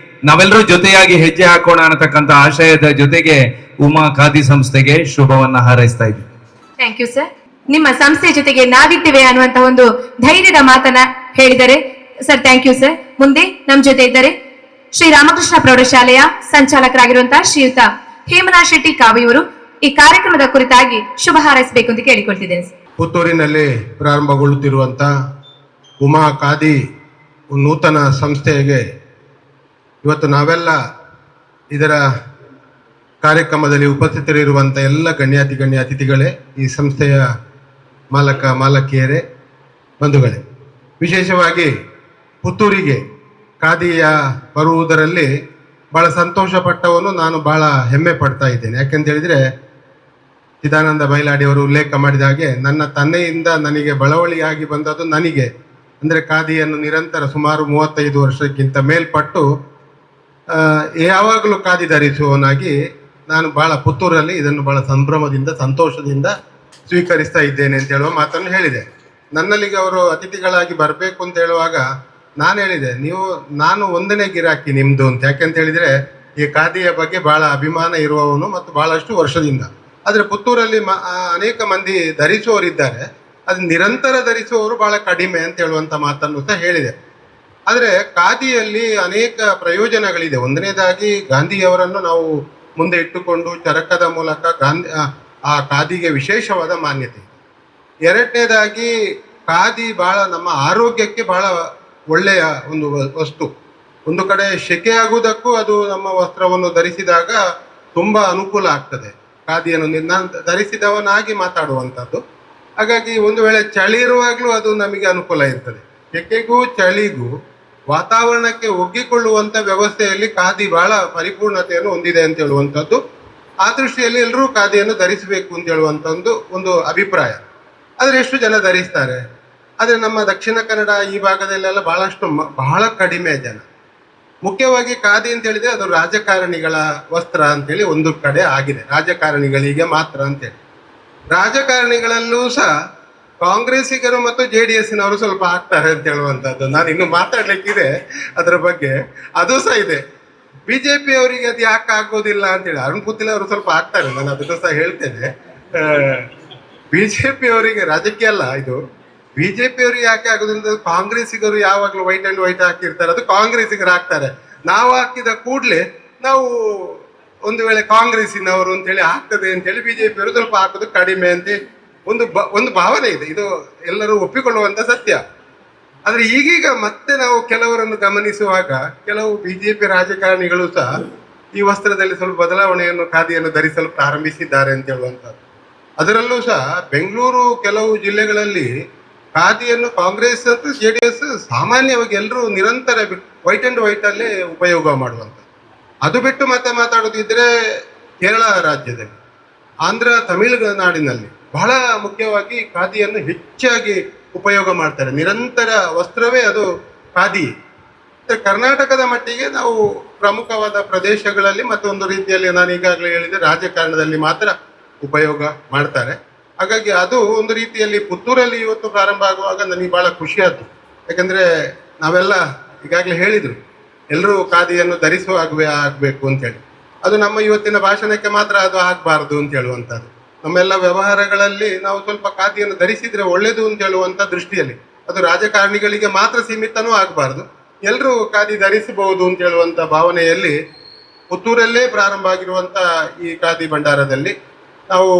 ನಾವೆಲ್ಲರೂ ಜೊತೆಯಾಗಿ ಹೆಜ್ಜೆ ಹಾಕೋಣ ಅನ್ನತಕ್ಕಂಥ ಆಶಯದ ಜೊತೆಗೆ ಉಮಾ ಖಾದಿ ಸಂಸ್ಥೆಗೆ ಶುಭವನ್ನ ಹಾರೈಸ್ತಾ ಇದ್ದೀವಿ. Thank you sir. ನಿಮ್ಮ ಸಂಸ್ಥೆ ಜೊತೆಗೆ ನಾವಿದ್ದೇವೆ ಅನ್ನುವಂತ ಒಂದು ಧೈರ್ಯದ ಮಾತನ್ನ ಹೇಳಿದರೆ ಸರ್. Thank you sir. ಮುಂದೆ ನಮ್ಮ ಜೊತೆ ಇದ್ದಾರೆ ಶ್ರೀ ರಾಮಕೃಷ್ಣ ಪ್ರೌಢಶಾಲೆಯ ಸಂಚಾಲಕರಾಗಿರುವಂತಹ ಶ್ರೀಯುತ ಹೇಮನಾಥ್ ಶೆಟ್ಟಿ ಕಾವಿ ಇವರು. ಈ ಕಾರ್ಯಕ್ರಮದ ಕುರಿತಾಗಿ ಶುಭ ಹಾರೈಸಬೇಕು ಅಂತ ಕೇಳಿಕೊಳ್ತಿದ್ದೇನೆ ಸರ್. ಪುತ್ತೂರಿನಲ್ಲಿ ಪ್ರಾರಂಭಗೊಳ್ಳುತ್ತಿರುವಂಥ ಉಮಾ ಖಾದಿ ನೂತನ ಸಂಸ್ಥೆಗೆ ಇವತ್ತು ನಾವೆಲ್ಲ ಇದರ ಕಾರ್ಯಕ್ರಮದಲ್ಲಿ ಉಪಸ್ಥಿತರಿರುವಂಥ ಎಲ್ಲ ಗಣ್ಯ ಅತಿಥಿಗಳೇ, ಈ ಸಂಸ್ಥೆಯ ಮಾಲಕಿಯರೇ, ಬಂಧುಗಳೇ, ವಿಶೇಷವಾಗಿ ಪುತ್ತೂರಿಗೆ ಖಾದಿಯ ಬರುವುದರಲ್ಲಿ ಭಾಳ ಸಂತೋಷ ಪಟ್ಟವನು ನಾನು ಭಾಳ ಹೆಮ್ಮೆ ಪಡ್ತಾ ಇದ್ದೇನೆ. ಯಾಕೆಂತ ಹೇಳಿದರೆ, ಚಿದಾನಂದ ಬೈಲಾಡಿಯವರು ಉಲ್ಲೇಖ ಮಾಡಿದ ಹಾಗೆ ನನ್ನ ತಂದೆಯಿಂದ ನನಗೆ ಬಳವಳಿಯಾಗಿ ಬಂದದ್ದು ನನಗೆ ಅಂದರೆ ಖಾದಿಯನ್ನು ನಿರಂತರ ಸುಮಾರು 35 ವರ್ಷಕ್ಕಿಂತ ಮೇಲ್ಪಟ್ಟು ಯಾವಾಗಲೂ ಖಾದಿ ಧರಿಸುವವನಾಗಿ ನಾನು ಭಾಳ ಪುತ್ತೂರಲ್ಲಿ ಇದನ್ನು ಭಾಳ ಸಂಭ್ರಮದಿಂದ ಸಂತೋಷದಿಂದ ಸ್ವೀಕರಿಸ್ತಾ ಇದ್ದೇನೆ ಅಂತ ಹೇಳುವ ಮಾತನ್ನು ಹೇಳಿದೆ. ನನ್ನಲ್ಲಿಗೆ ಅವರು ಅತಿಥಿಗಳಾಗಿ ಬರಬೇಕು ಅಂತ ಹೇಳುವಾಗ ನಾನು ಹೇಳಿದೆ, ನಾನು ಒಂದನೇ ಗಿರಾಕಿ ನಿಮ್ಮದು ಅಂತ. ಯಾಕೆಂತ ಹೇಳಿದರೆ ಈ ಖಾದಿಯ ಬಗ್ಗೆ ಭಾಳ ಅಭಿಮಾನ ಇರುವವನು ಮತ್ತು ಭಾಳಷ್ಟು ವರ್ಷದಿಂದ. ಆದರೆ ಪುತ್ತೂರಲ್ಲಿ ಅನೇಕ ಮಂದಿ ಧರಿಸುವವರಿದ್ದಾರೆ, ಅದು ನಿರಂತರ ಧರಿಸುವವರು ಭಾಳ ಕಡಿಮೆ ಅಂತ ಹೇಳುವಂಥ ಮಾತನ್ನು ಸಹ ಹೇಳಿದೆ. ಆದರೆ ಖಾದಿಯಲ್ಲಿ ಅನೇಕ ಪ್ರಯೋಜನಗಳಿದೆ. ಒಂದನೇದಾಗಿ ಗಾಂಧಿಯವರನ್ನು ನಾವು ಮುಂದೆ ಇಟ್ಟುಕೊಂಡು ಚರಕದ ಮೂಲಕ ಆ ಖಾದಿಗೆ ವಿಶೇಷವಾದ ಮಾನ್ಯತೆ. ಎರಡನೇದಾಗಿ ಖಾದಿ ಬಹಳ ನಮ್ಮ ಆರೋಗ್ಯಕ್ಕೆ ಬಹಳ ಒಳ್ಳೆಯ ಒಂದು ವಸ್ತು. ಒಂದು ಕಡೆ ಸೆಕೆ ಆಗುವುದಕ್ಕೂ ಅದು ನಮ್ಮ ವಸ್ತ್ರವನ್ನು ಧರಿಸಿದಾಗ ತುಂಬ ಅನುಕೂಲ ಆಗ್ತದೆ. ಖಾದಿಯನ್ನು ನಾನು ಧರಿಸಿದವನಾಗಿ ಮಾತಾಡುವಂಥದ್ದು. ಹಾಗಾಗಿ ಒಂದು ವೇಳೆ ಚಳಿ ಇರುವಾಗಲೂ ಅದು ನಮಗೆ ಅನುಕೂಲ ಇರ್ತದೆ. ಸೆಕೆಗೂ ಚಳಿಗೂ ವಾತಾವರಣಕ್ಕೆ ಒಗ್ಗಿಕೊಳ್ಳುವಂಥ ವ್ಯವಸ್ಥೆಯಲ್ಲಿ ಖಾದಿ ಬಹಳ ಪರಿಪೂರ್ಣತೆಯನ್ನು ಹೊಂದಿದೆ ಅಂತ ಹೇಳುವಂಥದ್ದು. ಆ ದೃಷ್ಟಿಯಲ್ಲಿ ಎಲ್ಲರೂ ಖಾದಿಯನ್ನು ಧರಿಸಬೇಕು ಅಂತ ಹೇಳುವಂಥ ಒಂದು ಅಭಿಪ್ರಾಯ. ಆದರೆ ಎಷ್ಟು ಜನ ಧರಿಸ್ತಾರೆ? ಆದರೆ ನಮ್ಮ ದಕ್ಷಿಣ ಕನ್ನಡ ಈ ಭಾಗದಲ್ಲೆಲ್ಲ ಬಹಳ ಕಡಿಮೆ ಜನ. ಮುಖ್ಯವಾಗಿ ಖಾದಿ ಅಂತ ಹೇಳಿದ್ರೆ ಅದು ರಾಜಕಾರಣಿಗಳ ವಸ್ತ್ರ ಅಂತೇಳಿ ಒಂದು ಕಡೆ ಆಗಿದೆ, ರಾಜಕಾರಣಿಗಳಿಗೆ ಮಾತ್ರ ಅಂತೇಳಿ. ರಾಜಕಾರಣಿಗಳಲ್ಲೂ ಸಹ ಕಾಂಗ್ರೆಸ್ಸಿಗರು ಮತ್ತು JDSನವರು ಸ್ವಲ್ಪ ಆಗ್ತಾರೆ ಅಂತ ಹೇಳುವಂಥದ್ದು. ನಾನು ಇನ್ನು ಮಾತಾಡ್ಲಿಕ್ಕಿದೆ ಅದರ ಬಗ್ಗೆ, ಅದು ಸಹ ಇದೆ. BJP ಅವರಿಗೆ ಅದು ಯಾಕೆ ಆಗೋದಿಲ್ಲ ಅಂತೇಳಿ ಅರುಣ್ ಪುತ್ತಿಲ್ ಅವರು ಸ್ವಲ್ಪ ಆಗ್ತಾರೆ, ನಾನು ಅದನ್ನು ಸಹ ಹೇಳ್ತೇನೆ. BJP ಅವರಿಗೆ ರಾಜಕೀಯ ಅಲ್ಲ ಇದು, BJP ಅವರಿಗೆ ಯಾಕೆ ಆಗೋದಿಲ್ಲ, ಕಾಂಗ್ರೆಸ್ಸಿಗರು ಯಾವಾಗಲೂ ವೈಟ್ ಅಂಡ್ ವೈಟ್ ಹಾಕಿರ್ತಾರೆ, ಅದು ಕಾಂಗ್ರೆಸ್ಸಿಗರು ಹಾಕ್ತಾರೆ. ನಾವು ಹಾಕಿದ ಕೂಡಲೇ ನಾವು ಒಂದು ವೇಳೆ ಕಾಂಗ್ರೆಸ್ಸಿನವರು ಅಂತೇಳಿ ಆಗ್ತದೆ ಅಂತೇಳಿ BJP ಅವರು ಸ್ವಲ್ಪ ಹಾಕೋದು ಕಡಿಮೆ ಅಂತ ಒಂದು ಭಾವನೆ ಇದೆ. ಇದು ಎಲ್ಲರೂ ಒಪ್ಪಿಕೊಳ್ಳುವಂತ ಸತ್ಯ. ಆದ್ರೆ ಈಗೀಗ ಮತ್ತೆ ನಾವು ಕೆಲವರನ್ನು ಗಮನಿಸುವಾಗ ಕೆಲವು BJP ರಾಜಕಾರಣಿಗಳು ಸಹ ಈ ವಸ್ತ್ರದಲ್ಲಿ ಸ್ವಲ್ಪ ಬದಲಾವಣೆಯನ್ನು ಖಾದಿಯನ್ನು ಧರಿಸಲು ಪ್ರಾರಂಭಿಸಿದ್ದಾರೆ ಅಂತ ಹೇಳುವಂಥದ್ದು. ಅದರಲ್ಲೂ ಸಹ ಬೆಂಗಳೂರು ಕೆಲವು ಜಿಲ್ಲೆಗಳಲ್ಲಿ ಖಾದಿಯನ್ನು ಕಾಂಗ್ರೆಸ್ ಮತ್ತು JDS ಸಾಮಾನ್ಯವಾಗಿ ಎಲ್ಲರೂ ನಿರಂತರ ವೈಟ್ ಅಂಡ್ ವೈಟ್ ಅಲ್ಲೇ ಉಪಯೋಗ ಮಾಡುವಂಥದ್ದು. ಅದು ಬಿಟ್ಟು ಮತ್ತೆ ಮಾತಾಡೋದಿದ್ರೆ ಕೇರಳ ರಾಜ್ಯದಲ್ಲಿ, ಆಂಧ್ರ ತಮಿಳುನಾಡಿನಲ್ಲಿ ಬಹಳ ಮುಖ್ಯವಾಗಿ ಖಾದಿಯನ್ನು ಹೆಚ್ಚಾಗಿ ಉಪಯೋಗ ಮಾಡ್ತಾರೆ. ನಿರಂತರ ವಸ್ತ್ರವೇ ಅದು ಖಾದಿ. ಕರ್ನಾಟಕದ ಮಟ್ಟಿಗೆ ನಾವು ಪ್ರಮುಖವಾದ ಪ್ರದೇಶಗಳಲ್ಲಿ ಮತ್ತೊಂದು ರೀತಿಯಲ್ಲಿ ನಾನು ಈಗಾಗಲೇ ಹೇಳಿದೆ ರಾಜಕಾರಣದಲ್ಲಿ ಮಾತ್ರ ಉಪಯೋಗ ಮಾಡ್ತಾರೆ. ಹಾಗಾಗಿ ಅದು ಒಂದು ರೀತಿಯಲ್ಲಿ ಪುತ್ತೂರಲ್ಲಿ ಇವತ್ತು ಪ್ರಾರಂಭ ಆಗುವಾಗ ನನಗೆ ಬಹಳ ಖುಷಿಯಾದ್ದು. ಯಾಕಂದ್ರೆ ನಾವೆಲ್ಲ ಈಗಾಗಲೇ ಹೇಳಿದ್ರು ಎಲ್ಲರೂ ಖಾದಿಯನ್ನು ಆಗಬೇಕು ಅಂತೇಳಿ. ಅದು ನಮ್ಮ ಇವತ್ತಿನ ಭಾಷಣಕ್ಕೆ ಮಾತ್ರ ಅದು ಆಗಬಾರ್ದು ಅಂತ ಹೇಳುವಂಥದ್ದು. ನಮ್ಮೆಲ್ಲ ವ್ಯವಹಾರಗಳಲ್ಲಿ ನಾವು ಸ್ವಲ್ಪ ಖಾದಿಯನ್ನು ಧರಿಸಿದ್ರೆ ಒಳ್ಳೇದು ಅಂತ ಹೇಳುವಂಥ ದೃಷ್ಟಿಯಲ್ಲಿ ಅದು ರಾಜಕಾರಣಿಗಳಿಗೆ ಮಾತ್ರ ಸೀಮಿತನೂ ಆಗಬಾರ್ದು, ಎಲ್ಲರೂ ಖಾದಿ ಧರಿಸಬಹುದು ಅಂತ ಹೇಳುವಂಥ ಭಾವನೆಯಲ್ಲಿ ಪುತ್ತೂರಲ್ಲೇ ಪ್ರಾರಂಭ ಆಗಿರುವಂಥ ಈ ಖಾದಿ ಭಂಡಾರದಲ್ಲಿ ನಾವು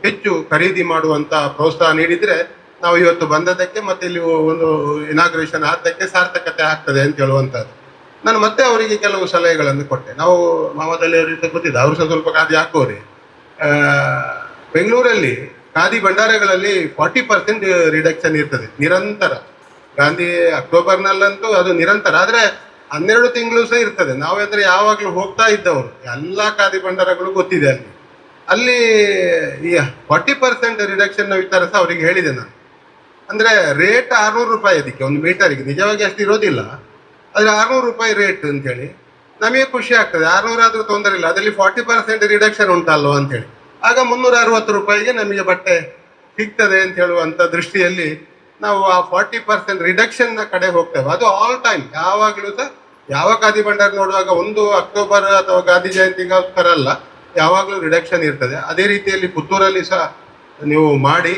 ಹೆಚ್ಚು ಖರೀದಿ ಮಾಡುವಂಥ ಪ್ರೋತ್ಸಾಹ ನೀಡಿದರೆ ನಾವು ಇವತ್ತು ಬಂದದಕ್ಕೆ ಮತ್ತೆ ಇಲ್ಲಿ ಒಂದು ಇನಾಗ್ರೇಷನ್ ಆದಕ್ಕೆ ಸಾರ್ಥಕತೆ ಆಗ್ತದೆ ಅಂತ ಹೇಳುವಂಥದ್ದು. ನಾನು ಮತ್ತೆ ಅವರಿಗೆ ಕೆಲವು ಸಲಹೆಗಳನ್ನು ಕೊಟ್ಟೆ. ನಾವು ಮಾವದಲ್ಲಿ ಅವರಿಂದ ಗೊತ್ತಿದ್ದ ಅವರು ಸಹ ಸ್ವಲ್ಪ ಖಾದಿ ಹಾಕೋರಿ. ಬೆಂಗಳೂರಲ್ಲಿ ಖಾದಿ ಭಂಡಾರಗಳಲ್ಲಿ 40% ರಿಡಕ್ಷನ್ ಇರ್ತದೆ ನಿರಂತರ. ಗಾಂಧಿ ಅಕ್ಟೋಬರ್ನಲ್ಲಂತೂ ಅದು ನಿರಂತರ, ಆದರೆ 12 ತಿಂಗಳು ಸಹ ಇರ್ತದೆ. ನಾವಂದ್ರೆ ಯಾವಾಗಲೂ ಹೋಗ್ತಾ ಇದ್ದವರು ಎಲ್ಲ ಖಾದಿ ಭಂಡಾರಗಳು ಗೊತ್ತಿದೆ. ಅಲ್ಲಿ ಈ 40% ರಿಡಕ್ಷನ್ ವಿಚಾರ ಸಹ ಅವರಿಗೆ ಹೇಳಿದೆ ನಾನು. ಅಂದರೆ ರೇಟ್ 600 ರೂಪಾಯಿ ಅದಕ್ಕೆ ಒಂದು ಮೀಟರಿಗೆ, ನಿಜವಾಗಿ ಅಷ್ಟು ಇರೋದಿಲ್ಲ, ಆದರೆ 600 ರೂಪಾಯಿ ರೇಟ್ ಅಂತೇಳಿ ನಮಗೆ ಖುಷಿ ಆಗ್ತದೆ. 600 ಆದರೂ ತೊಂದರೆ ಇಲ್ಲ, ಅದರಲ್ಲಿ 40% ರಿಡಕ್ಷನ್ ಉಂಟಲ್ವ ಅಂತೇಳಿ. ಆಗ 360 ರೂಪಾಯಿಗೆ ನಮಗೆ ಬಟ್ಟೆ ಸಿಗ್ತದೆ ಅಂತ ಹೇಳುವಂಥ ದೃಷ್ಟಿಯಲ್ಲಿ ನಾವು ಆ 40% ರಿಡಕ್ಷನ್ನ ಕಡೆ ಹೋಗ್ತೇವೆ. ಅದು ಆಲ್ ಟೈಮ್ ಯಾವಾಗಲೂ ಸಹ ಯಾವ ಖಾದಿ ಭಂಡಾರ ನೋಡುವಾಗ ಒಂದು ಅಕ್ಟೋಬರ್ ಅಥವಾ ಗಾಂಧಿ ಜಯಂತಿಗೋಸ್ಕರ ಅಲ್ಲ, ಯಾವಾಗಲೂ ರಿಡಕ್ಷನ್ ಇರ್ತದೆ. ಅದೇ ರೀತಿಯಲ್ಲಿ ಪುತ್ತೂರಲ್ಲಿ ಸಹ ನೀವು ಮಾಡಿ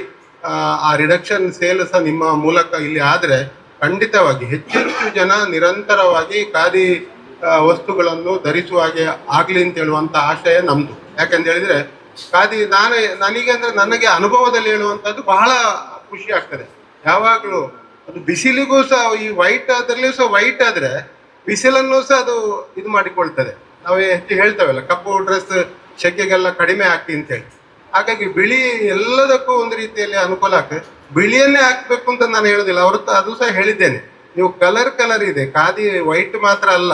ಆ ರಿಡಕ್ಷನ್ ಸೇಲ್ ಸಹ ನಿಮ್ಮ ಮೂಲಕ ಇಲ್ಲಿ ಆದರೆ ಖಂಡಿತವಾಗಿ ಹೆಚ್ಚೆಚ್ಚು ಜನ ನಿರಂತರವಾಗಿ ಖಾದಿ ವಸ್ತುಗಳನ್ನು ಧರಿಸುವ ಹಾಗೆ ಆಗಲಿ ಅಂತ ಹೇಳುವಂಥ ಆಶಯ ನಮ್ಮದು. ಯಾಕಂತ ಹೇಳಿದರೆ ಖಾದಿ ನನಗೆ ಅನುಭವದಲ್ಲಿ ಹೇಳುವಂಥದ್ದು ಬಹಳ ಖುಷಿ ಆಗ್ತದೆ. ಯಾವಾಗಲೂ ಅದು ಬಿಸಿಲಿಗೂ ಸಹ ಈ ವೈಟ್ ಅದರಲ್ಲೂ ಸಹ ವೈಟ್ ಆದರೆ ಬಿಸಿಲನ್ನು ಸಹ ಅದು ಇದು ಮಾಡಿಕೊಳ್ತದೆ. ನಾವು ಹೆಚ್ಚು ಹೇಳ್ತೇವಲ್ಲ ಕಪ್ಪು ಡ್ರೆಸ್ ಸೆಕೆಗೆಲ್ಲ ಕಡಿಮೆ ಆಗ್ತಿ ಅಂತೇಳಿ. ಹಾಗಾಗಿ ಬಿಳಿ ಎಲ್ಲದಕ್ಕೂ ಒಂದು ರೀತಿಯಲ್ಲಿ ಅನುಕೂಲ ಆಗ್ತದೆ. ಬಿಳಿಯನ್ನೇ ಹಾಕ್ಬೇಕು ಅಂತ ನಾನು ಹೇಳೋದಿಲ್ಲ, ಅದು ಸಹ ಹೇಳಿದ್ದೇನೆ. ನೀವು ಕಲರ್ ಇದೆ ಖಾದಿ, ವೈಟ್ ಮಾತ್ರ ಅಲ್ಲ,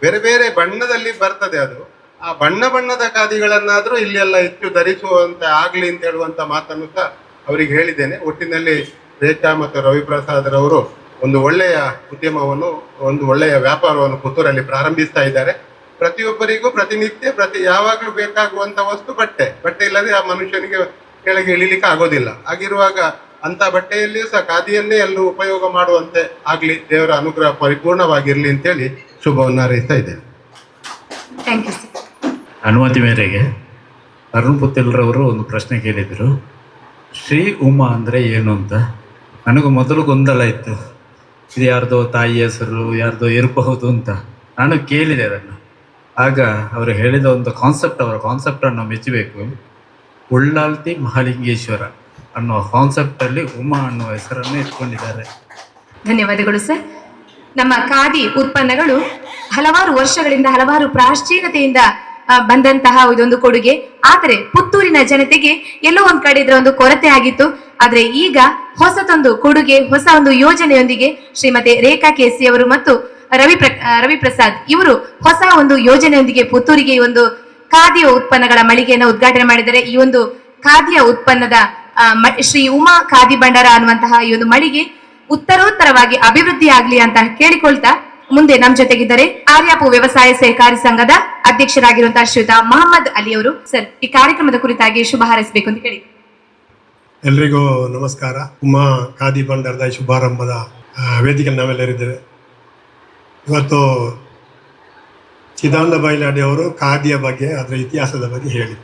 ಬೇರೆ ಬೇರೆ ಬಣ್ಣದಲ್ಲಿ ಬರ್ತದೆ. ಅದು ಆ ಬಣ್ಣದ ಖಾದಿಗಳನ್ನಾದರೂ ಇಲ್ಲೆಲ್ಲ ಹೆಚ್ಚು ಧರಿಸುವಂತೆ ಆಗಲಿ ಅಂತ ಹೇಳುವಂಥ ಮಾತನ್ನು ಸಹ ಅವರಿಗೆ ಹೇಳಿದ್ದೇನೆ. ಒಟ್ಟಿನಲ್ಲಿ ರೇಖಾ ಮತ್ತು ರವಿಪ್ರಸಾದ್ ರವರು ಒಂದು ಒಳ್ಳೆಯ ಉದ್ಯಮವನ್ನು, ಒಂದು ಒಳ್ಳೆಯ ವ್ಯಾಪಾರವನ್ನು ಪುತ್ತೂರಲ್ಲಿ ಪ್ರಾರಂಭಿಸ್ತಾ ಇದ್ದಾರೆ. ಪ್ರತಿಯೊಬ್ಬರಿಗೂ ಪ್ರತಿನಿತ್ಯ ಯಾವಾಗಲೂ ಬೇಕಾಗುವಂಥ ವಸ್ತು ಬಟ್ಟೆ ಇಲ್ಲದೆ ಆ ಮನುಷ್ಯನಿಗೆ ಕೆಳಗೆ ಇಳಿಲಿಕ್ಕೆ ಆಗೋದಿಲ್ಲ. ಹಾಗಿರುವಾಗ ಅಂಥ ಬಟ್ಟೆಯಲ್ಲಿಯೂ ಸಹ ಖಾದಿಯನ್ನೇ ಎಲ್ಲರೂ ಉಪಯೋಗ ಮಾಡುವಂತೆ ಆಗಲಿ, ದೇವರ ಅನುಗ್ರಹ ಪರಿಪೂರ್ಣವಾಗಿರಲಿ ಅಂತೇಳಿ ಶುಭವನ್ನು ಹಾರೈಸ್ತಾ ಇದ್ದೇನೆ. Thank you sir. ಅನುಮತಿ ಮೇರೆಗೆ ಅರುಣ್ ಪುತ್ತಿಲ್ರವರು ಒಂದು ಪ್ರಶ್ನೆ ಕೇಳಿದರು, ಶ್ರೀ ಉಮಾ ಅಂದರೆ ಏನು ಅಂತ. ನನಗೂ ಮೊದಲು ಗೊಂದಲ ಇತ್ತು. ಇದು ಯಾರ್ದೋ ತಾಯಿ ಹೆಸರು ಯಾರ್ದೋ ಇರಬಹುದು ಅಂತ ನಾನು ಕೇಳಿದೆ ಅದನ್ನು. ಆಗ ಅವರು ಹೇಳಿದ ಒಂದು ಕಾನ್ಸೆಪ್ಟ್, ಅವರ ಕಾನ್ಸೆಪ್ಟನ್ನು ಮೆಚ್ಚಬೇಕು. ಉಳ್ಳಾಲ್ತಿ ಮಹಾಲಿಂಗೇಶ್ವರ ಅನ್ನುವ ಕಾನ್ಸೆಪ್ಟಲ್ಲಿ ಉಮಾ ಅನ್ನುವ ಹೆಸರನ್ನು ಇಟ್ಕೊಂಡಿದ್ದಾರೆ. ಧನ್ಯವಾದಗಳು ಸರ್. ನಮ್ಮ ಖಾದಿ ಉತ್ಪನ್ನಗಳು ಹಲವಾರು ವರ್ಷಗಳಿಂದ ಹಲವಾರು ಪ್ರಾಚೀನತೆಯಿಂದ ಬಂದಂತಹ ಇದೊಂದು ಕೊಡುಗೆ. ಆದರೆ ಪುತ್ತೂರಿನ ಜನತೆಗೆ ಎಲ್ಲೋ ಒಂದ್ ಕಡೆ ಇದರ ಒಂದು ಕೊರತೆ ಆಗಿತ್ತು. ಆದ್ರೆ ಈಗ ಹೊಸತೊಂದು ಕೊಡುಗೆ, ಹೊಸ ಒಂದು ಯೋಜನೆಯೊಂದಿಗೆ ಶ್ರೀಮತಿ ರೇಖಾ ಕೆಸಿ ಅವರು ಮತ್ತು ರವಿ ಪ್ರಸಾದ್ ಇವರು ಹೊಸ ಒಂದು ಯೋಜನೆಯೊಂದಿಗೆ ಪುತ್ತೂರಿಗೆ ಈ ಒಂದು ಖಾದಿಯ ಉತ್ಪನ್ನಗಳ ಮಳಿಗೆಯನ್ನು ಉದ್ಘಾಟನೆ ಮಾಡಿದ್ದಾರೆ. ಈ ಒಂದು ಖಾದಿಯ ಉತ್ಪನ್ನದ ಶ್ರೀ ಉಮಾ ಖಾದಿ ಭಂಡಾರ ಅನ್ನುವಂತಹ ಈ ಒಂದು ಮಳಿಗೆ ಉತ್ತರೋತ್ತರವಾಗಿ ಅಭಿವೃದ್ಧಿ ಆಗ್ಲಿ ಅಂತ ಕೇಳಿಕೊಳ್ತಾ ಮುಂದೆ ನಮ್ಮ ಜೊತೆಗಿದ್ದಾರೆ ಆರ್ಯಾಪು ವ್ಯವಸಾಯ ಸಹಕಾರಿ ಸಂಘದ ಅಧ್ಯಕ್ಷರಾಗಿರುವಂತಹ ಶ್ರೀಯುತ ಮಹಮ್ಮದ್ ಅಲಿ ಅವರು. ಸರ್, ಈ ಕಾರ್ಯಕ್ರಮದ ಕುರಿತಾಗಿ ಶುಭ ಹಾರೈಸಬೇಕು ಅಂತ ಕೇಳಿ. ಎಲ್ರಿಗೂ ನಮಸ್ಕಾರ. ಉಮಾ ಖಾದಿ ಭಂಡಾರದ ಶುಭಾರಂಭದ ವೇದಿಕೆ ನಾವೆಲ್ಲರಿದ್ದೇವೆ. ಇವತ್ತು ಚಿದಾನಂದ ಬೈಲಾಡಿ ಅವರು ಖಾದಿಯ ಬಗ್ಗೆ, ಅದರ ಇತಿಹಾಸದ ಬಗ್ಗೆ ಹೇಳಿ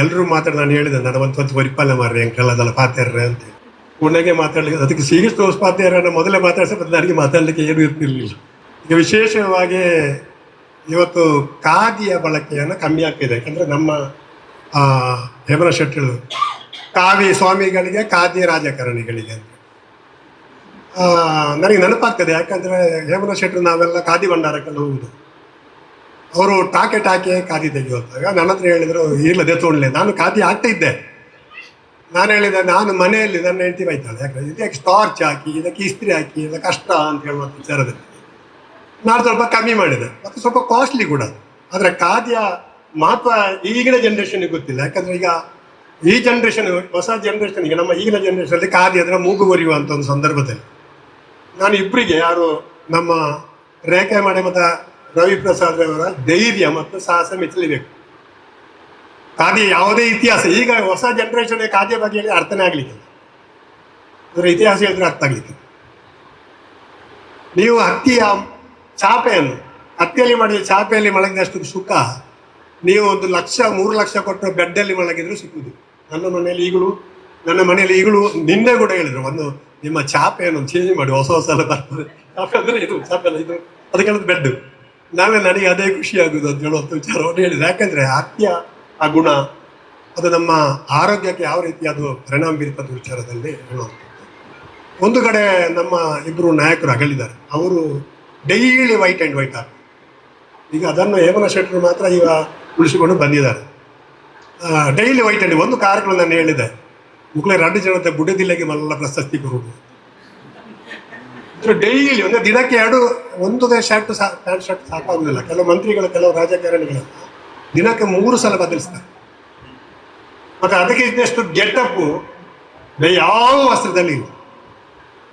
ಎಲ್ಲರೂ ನಾನು ಹೇಳಿದೆ ನನ್ನ ಒಂದು ಪರಿಪಾಲನೆ ಮಾಡ್ರಿ ಅಂಕಲ್ ಪಾತ್ಯಾರ್ರೆ ಅಂತ ಪುಣೆಗೆ ಮಾತಾಡಲಿಕ್ಕೆ, ಅದಕ್ಕೆ ಶ್ರೀಕೃಷ್ಣ ಪಾತ್ಯಾರನ್ನ ಮೊದಲೇ ಮಾತಾಡಿಸೋದು ನನಗೆ ಮಾತಾಡಲಿಕ್ಕೆ ಏನೂ ಇರ್ತಿರ್ಲಿಲ್ಲ. ಈಗ ವಿಶೇಷವಾಗಿ ಇವತ್ತು ಖಾದಿಯ ಬಳಕೆಯನ್ನು ಕಮ್ಮಿ ಆಗ್ತಿದೆ. ಯಾಕಂದರೆ ನಮ್ಮ ಹೇಮನ ಶೆಟ್ಟಿಗಳು ಕಾವಿ ಸ್ವಾಮಿಗಳಿಗೆ ಖಾದಿ ರಾಜಕಾರಣಿಗಳಿಗೆ ಅಂತ ನನಗೆ ನೆನಪಾಗ್ತದೆ. ಯಾಕಂದರೆ ಹೇಮನ ಶೆಟ್ಟರು ನಾವೆಲ್ಲ ಖಾದಿ ಭಂಡಾರಕ್ಕೆಲ್ಲ ಹೋಗುದು. ಅವರು ಟಾಕೆ ಖಾದಿ ತೆಗೆಯುವಾಗ ನನ್ನ ಹತ್ರ ಹೇಳಿದರು, ಇರ್ಲದೆ ತೊಗೊಳ್ಳೆ. ನಾನು ಖಾದಿ ಆಗ್ತಾ ಇದ್ದೆ. ನಾನು ಹೇಳಿದೆ, ನಾನು ಮನೆಯಲ್ಲಿ ನನ್ನ ಹೆಂಡತಿ ಬೈತಾಳೆ, ಯಾಕಂದ್ರೆ ಇದಕ್ಕೆ ಸ್ಟಾರ್ಚ್ ಹಾಕಿ, ಇದಕ್ಕೆ ಇಸ್ತ್ರಿ ಹಾಕಿ, ಇದಕ್ಕೆ ಕಷ್ಟ ಅಂತ ಹೇಳುವಂಥ ವಿಚಾರದಲ್ಲಿ ನಾನು ಸ್ವಲ್ಪ ಕಮ್ಮಿ ಮಾಡಿದೆ. ಮತ್ತು ಸ್ವಲ್ಪ ಕಾಸ್ಟ್ಲಿ ಕೂಡ. ಆದರೆ ಖಾದಿಯ ಮಹತ್ವ ಈಗಿನ ಜನ್ರೇಷನ್ಗೆ ಗೊತ್ತಿಲ್ಲ. ಯಾಕಂದರೆ ಈಗ ಈ ಜನ್ರೇಷನ್, ಹೊಸ ಜನ್ರೇಷನ್ಗೆ, ನಮ್ಮ ಈಗಿನ ಜನ್ರೇಷನಲ್ಲಿ ಖಾದಿ ಅದರ ಮೂಗು ಬರೆಯುವಂಥ ಒಂದು ಸಂದರ್ಭದಲ್ಲಿ ನಾನು ಇಬ್ಬರಿಗೆ, ಯಾರು ನಮ್ಮ ರೇಖೆ ಮಾಡಿ ಮತ್ತು ರವಿ ಪ್ರಸಾದ್ ಅವರ ಧೈರ್ಯ ಮತ್ತು ಸಾಹಸ ಮೆಚ್ಚಲೇಬೇಕು. ಖಾದಿ ಯಾವುದೇ ಇತಿಹಾಸ, ಈಗ ಹೊಸ ಜನ್ರೇಷನ್ ಖಾದಿಯ ಬಗ್ಗೆ ಹೇಳಿ ಅರ್ಥನೇ ಆಗಲಿಕ್ಕಿಲ್ಲ. ಅದರ ಇತಿಹಾಸ ಹೇಳಿದ್ರೆ ಅರ್ಥ ಆಗಲಿಕ್ಕೆ. ನೀವು ಹತ್ತಿಯ ಚಾಪೆಯನ್ನು, ಹತ್ತಿಯಲ್ಲಿ ಮಾಡಿದ ಚಾಪೆಯಲ್ಲಿ ಮಲಗಿದಷ್ಟು ಸುಖ ನೀವು 1 ಲಕ್ಷ 3 ಲಕ್ಷ ಕೊಟ್ಟು ಬೆಡ್ಡಲ್ಲಿ ಮಲಗಿದ್ರು ಸಿಕ್ಕುದು. ನನ್ನ ಮನೆಯಲ್ಲಿ ಈಗಲೂ ನಿನ್ನೆ ಕೂಡ ಹೇಳಿದ್ರು, ಒಂದು ನಿಮ್ಮ ಚಾಪೆಯನ್ನು ಚೇಂಜ್ ಮಾಡಿ, ಹೊಸ ಎಲ್ಲ ಬರ್ತದೆ. ಚಾಪೆ ಅಂದರೆ ಇದು, ಚಾಪೆ ಅಲ್ಲ ಇದು, ಅದಕ್ಕೆ ಹೇಳೋದು ಬೆಡ್. ನನಗೆ ಅದೇ ಖುಷಿ ಆಗುದು ಅಂತ ಹೇಳುವಂಥ ವಿಚಾರವನ್ನು ಹೇಳಿದೆ. ಯಾಕಂದರೆ ಹತ್ತಿಯ ಆ ಗುಣ ಅದು ನಮ್ಮ ಆರೋಗ್ಯಕ್ಕೆ ಯಾವ ರೀತಿ ಅದು ಪರಿಣಾಮ ಬೀರ್ತದ ವಿಚಾರದಲ್ಲಿ ಹೇಳುವಂಥದ್ದು. ಒಂದು ಕಡೆ ನಮ್ಮ ಇಬ್ಬರು ನಾಯಕರು ಅಗಲಿದ್ದಾರೆ. ಅವರು ಡೈಲಿ ವೈಟ್ ಆ್ಯಂಡ್ ವೈಟ್ ಹಾಕಿ, ಈಗ ಅದನ್ನು ಹೇಮನ ಶೆಟ್ಟರು ಮಾತ್ರ ಈಗ ಉಳಿಸಿಕೊಂಡು ಬಂದಿದ್ದಾರೆ. ಡೈಲಿ ವೈಟ್ ಆ್ಯಂಡ್ ಒಂದು ಕಾರ್ಯಕ್ರಮ ನಾನು ಹೇಳಿದೆ, ಮುಕ್ಳೆ 2 ಜನತೆ ಬುಡದಿಲ್ಲೆಗೆ ಮಲ್ಲ ಪ್ರಶಸ್ತಿ ಕೊಡುವುದು. ಡೈಲಿ ಒಂದು ದಿನಕ್ಕೆ 2 ಒಂದೇ ಶರ್ಟ್ ಪ್ಯಾಂಟ್ ಶರ್ಟ್ ಸಾಕಾಗುವುದಿಲ್ಲ. ಕೆಲವು ಮಂತ್ರಿಗಳು, ಕೆಲವು ರಾಜಕಾರಣಿಗಳು ದಿನಕ್ಕೆ 3 ಸಲ ಬದಲಿಸ್ತಾರೆ. ಮತ್ತು ಅದಕ್ಕೆ ಇದ್ದಷ್ಟು ಗೆಟಪ್ಪು ಯಾವ ವಸ್ತ್ರದಲ್ಲಿ ಇಲ್ಲ.